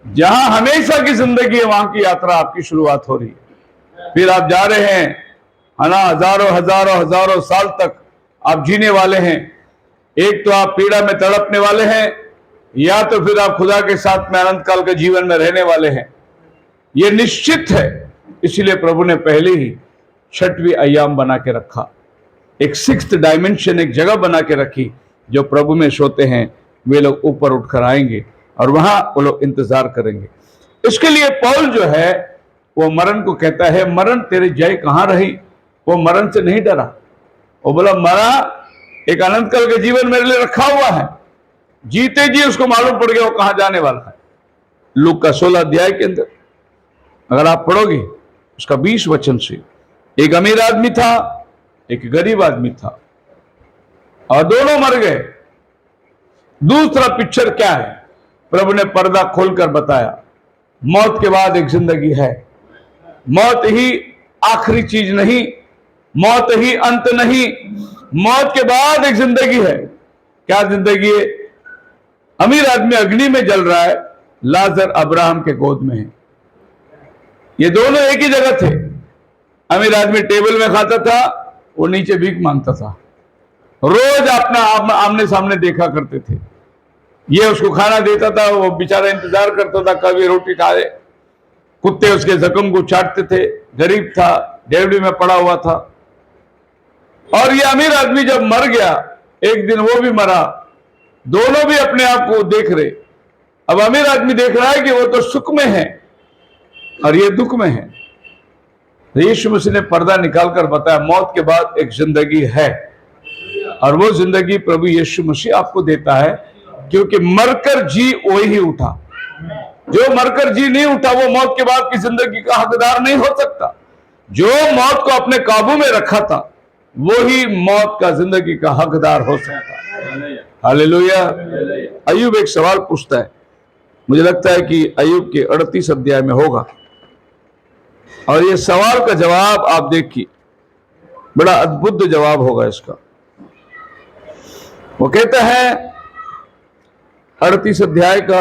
जहां हमेशा की जिंदगी है, वहां की यात्रा आपकी शुरुआत हो रही है। फिर आप जा रहे हैं, है ना, हजारों हजारों हजारों साल तक आप जीने वाले हैं। एक तो आप पीड़ा में तड़पने वाले हैं, या तो फिर आप खुदा के साथ में अनंत काल के जीवन में रहने वाले हैं। यह निश्चित है। इसीलिए प्रभु ने पहले ही 6वीं अय्याम बना के रखा, एक 6th डायमेंशन, एक जगह बना के रखी। जो प्रभु में सोते हैं वे लोग ऊपर उठकर आएंगे और वहां वो लोग इंतजार करेंगे। इसके लिए पौल जो है वो मरण को कहता है, मरण तेरे जय कहां रही? वो मरण से नहीं डरा। वो बोला मरा एक अनंत काल का जीवन मेरे लिए रखा हुआ है। जीते जी उसको मालूम पड़ गया वो कहां जाने वाला है। लूका 16 अध्याय के अंदर अगर आप पढ़ोगे उसका 20 वचन से, एक अमीर आदमी था, एक गरीब आदमी था, और दोनों मर गए। दूसरा पिक्चर क्या है? प्रभु ने पर्दा खोलकर बताया, मौत के बाद एक जिंदगी है। मौत ही आखिरी चीज नहीं, मौत ही अंत नहीं, मौत के बाद एक जिंदगी है। क्या जिंदगी है? अमीर आदमी अग्नि में जल रहा है, लाजर अब्राहम के गोद में है। ये दोनों एक ही जगह थे। अमीर आदमी टेबल में खाता था, वो नीचे भीख मांगता था। रोज अपना आमने सामने देखा करते थे। ये उसको खाना देता था, वो बेचारा इंतजार करता था कभी रोटी खा ले। कुत्ते उसके जख्म को चाटते थे। गरीब था, डेवड़ी में पड़ा हुआ था। और ये अमीर आदमी जब मर गया, एक दिन वो भी मरा, दोनों भी अपने आप को देख रहे। अब अमीर आदमी देख रहा है कि वो तो सुख में है और ये दुख में है। तो यीशु मसीह ने पर्दा निकालकर बताया, मौत के बाद एक जिंदगी है, और वो जिंदगी प्रभु यीशु मसीह आपको देता है, क्योंकि मरकर जी वही ही उठा। जो मरकर जी नहीं उठा वो मौत के बाद की जिंदगी का हकदार नहीं हो सकता। जो मौत को अपने काबू में रखा था वो ही मौत का जिंदगी का हकदार हो सकता है। हालेलुया। अय्यूब एक सवाल पूछता है, मुझे लगता है कि अय्यूब के 38 अध्याय में होगा, और ये सवाल का जवाब आप देखिए, बड़ा अद्भुत जवाब होगा इसका। वो कहता है 38 अध्याय का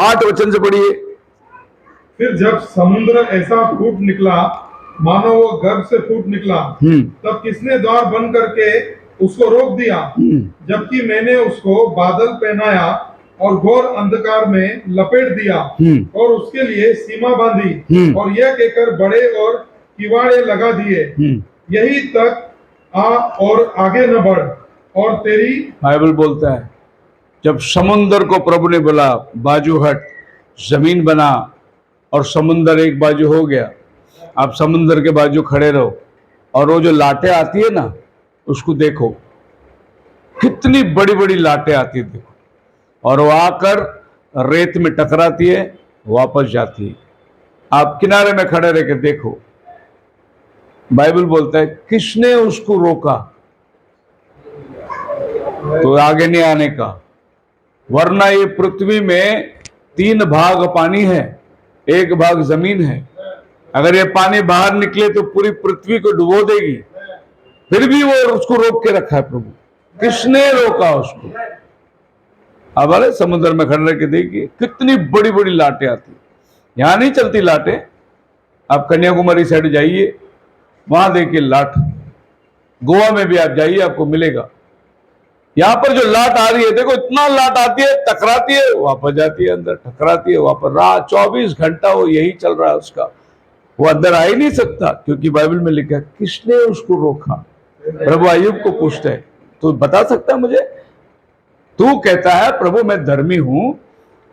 8 वचन से पढ़िए। फिर जब समुद्र ऐसा फूट निकला मानो वो गर्भ से फूट निकला, तब किसने द्वार बंद करके उसको रोक दिया? जबकि मैंने उसको बादल पहनाया और घोर अंधकार में लपेट दिया और उसके लिए सीमा बांधी और यह कहकर बड़े और किवाड़े लगा दिए, यही तक आ और आगे न बढ़। और तेरी बाइबल बोलता है जब समुंदर को प्रभु ने बोला बाजू हट, जमीन बना, और समुंदर एक बाजू हो गया। आप समुंदर के बाजू खड़े रहो और वो जो लाटें आती है ना उसको देखो, कितनी बड़ी बड़ी लाटें आती है देखो, और वो आकर रेत में टकराती है, वापस जाती है। आप किनारे में खड़े रह के देखो। बाइबल बोलता है किसने उसको रोका तो आगे नहीं आने का, वरना ये पृथ्वी में 3 भाग पानी है, 1 भाग जमीन है। अगर ये पानी बाहर निकले तो पूरी पृथ्वी को डुबो देगी, फिर भी वो उसको रोक के रखा है प्रभु। किसने रोका उसको? अब अरे समुद्र में खड़े रह के देखिए कितनी बड़ी बड़ी लाटें आती। यहां नहीं चलती लाटें, आप कन्याकुमारी साइड जाइए, वहां देखिए लाट। गोवा में भी आप जाइए आपको मिलेगा। यहां पर जो लाट आ रही है देखो, इतना लाट आती है, टकराती है, वापस जाती है अंदर, टकराती है वापस। रात 24 घंटा वो यही चल रहा है उसका, वो अंदर आ ही नहीं सकता, क्योंकि बाइबल में लिखा है किसने उसको रोका। प्रभु अय्यूब को पूछते हैं, तू बता सकता है मुझे? तू कहता है प्रभु मैं धर्मी हूं,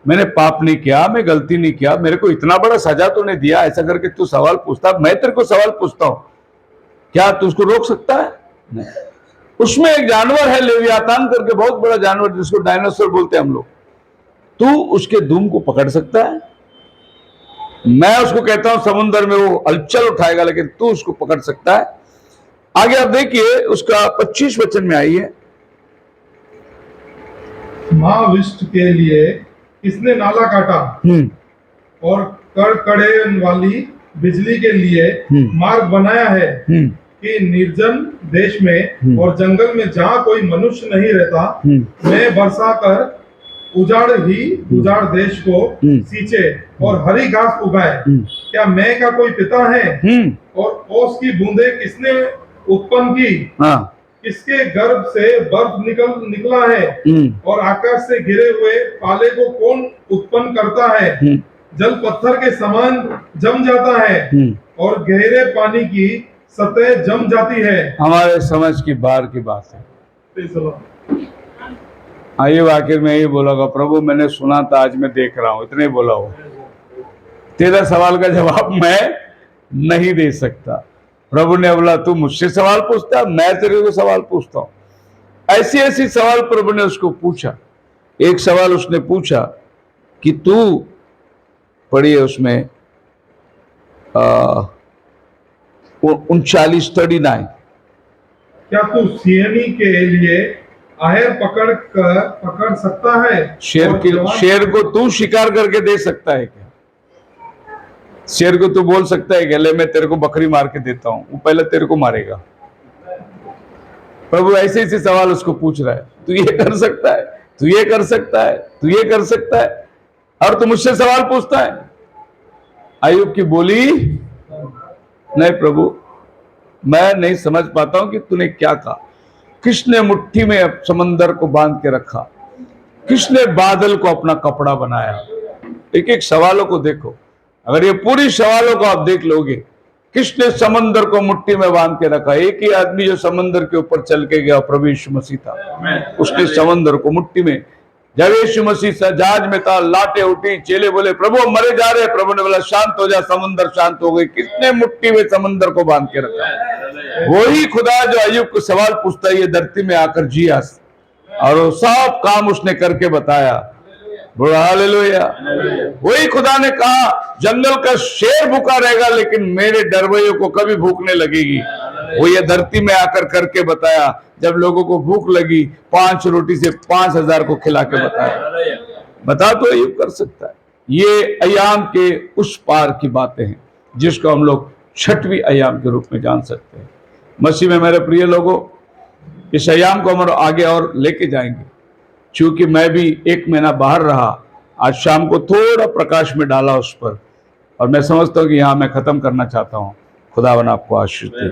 मैंने पाप नहीं किया, मैं गलती नहीं किया, मेरे को इतना बड़ा सजा तूने दिया, ऐसा करके तू सवाल पूछता। मैं तेरे को सवाल पूछता हूं, क्या तू उसको रोक सकता है? नहीं। उसमें एक जानवर है लेवियातान करके, बहुत बड़ा जानवर जिसको डायनासोर बोलते हैं हम लोग। तू उसके दुम को पकड़ सकता है? मैं उसको कहता हूं समुद्र में वो हलचल उठाएगा, लेकिन तू उसको पकड़ सकता है? आगे आप देखिए उसका 25 वचन में आइए। महाविष्ट के लिए किसने नाला काटा और कड़कड़े वाली बिजली के लिए मार्ग बनाया है कि निर्जन देश में और जंगल में जहाँ कोई मनुष्य नहीं रहता, मैं बरसा कर उजाड़ देश को सींचे और हरी घास उगाए। क्या मैं का कोई पिता है? और ओस की बूंदे किसने उत्पन्न की? किसके गर्भ से बर्फ निकला है? और आकाश से गिरे हुए पाले को कौन उत्पन्न करता है? जल पत्थर के समान जम जाता है और गहरे पानी की सतह जम जाती है। हमारे समझ की बाहर की बात है। आइए आखिर में यही बोलागा, प्रभु मैंने सुना था, आज मैं देख रहा हूं, इतने बोला हो। तेरा सवाल का जवाब मैं नहीं दे सकता। प्रभु ने बोला तू मुझसे सवाल पूछता है, मैं तेरे को सवाल पूछता हूं। ऐसी ऐसी सवाल प्रभु ने उसको पूछा। एक सवाल उसने पूछा कि तू पढ़िए उसमें 39:39, क्या तू सियनी के लिए आहर पकड़ सकता है? शेर को तू शिकार करके दे सकता है क्या? शेर को तू बोल सकता है कि ले मैं तेरे को बकरी मार के देता हूं, वो पहले तेरे को मारेगा। प्रभु ऐसे ऐसे सवाल उसको पूछ रहा है, तू ये कर सकता है, तू ये कर सकता है, तू ये कर सकता है, और तू मुझसे सवाल पूछता है। अय्यूब की बोली, नहीं प्रभु, मैं नहीं समझ पाता हूं कि तूने क्या कहा। किसने मुट्ठी में समंदर को बांध के रखा? किसने बादल को अपना कपड़ा बनाया? एक एक सवालों को देखो, अगर ये पूरी सवालों को आप देख लोगे, किसने समंदर को मुट्ठी में बांध के रखा? एक ही आदमी जो समंदर के ऊपर चल के गया, प्रभु यीशु मसीह था। उसने समंदर को मुट्ठी में, जब यीशु मसीह जहाज में था, लाटे उठी, चेले बोले प्रभु हम मरे जा रहे। प्रभु ने बोला शांत हो जा, समंदर शांत हो गई। किसने मुट्ठी में समंदर को बांध के रखा? वही खुदा जो अय्यूब को सवाल पूछता है, ये धरती में आकर जिया और वो सब काम उसने करके बताया। बोला हालेलुया। वही खुदा ने कहा जंगल का शेर भूखा रहेगा लेकिन मेरे डरवैयों को कभी भूख नहीं लगेगी। वो ये धरती में आकर करके बताया। जब लोगों को भूख लगी 5 रोटी से 5,000 को खिला के बताया। बता तो अय्यूब कर सकता है। ये अय्याम के उस पार की बातें हैं जिसको हम लोग 6वीं अय्याम के रूप में जान सकते हैं। मसीह में मेरे प्रिय लोगों, इस अय्याम को हम आगे और लेके जाएंगे। क्योंकि मैं भी 1 महीना बाहर रहा, आज शाम को थोड़ा प्रकाश में डाला उस पर, और मैं समझता हूँ कि यहाँ मैं खत्म करना चाहता हूँ। खुदावन आपको आशीष दे।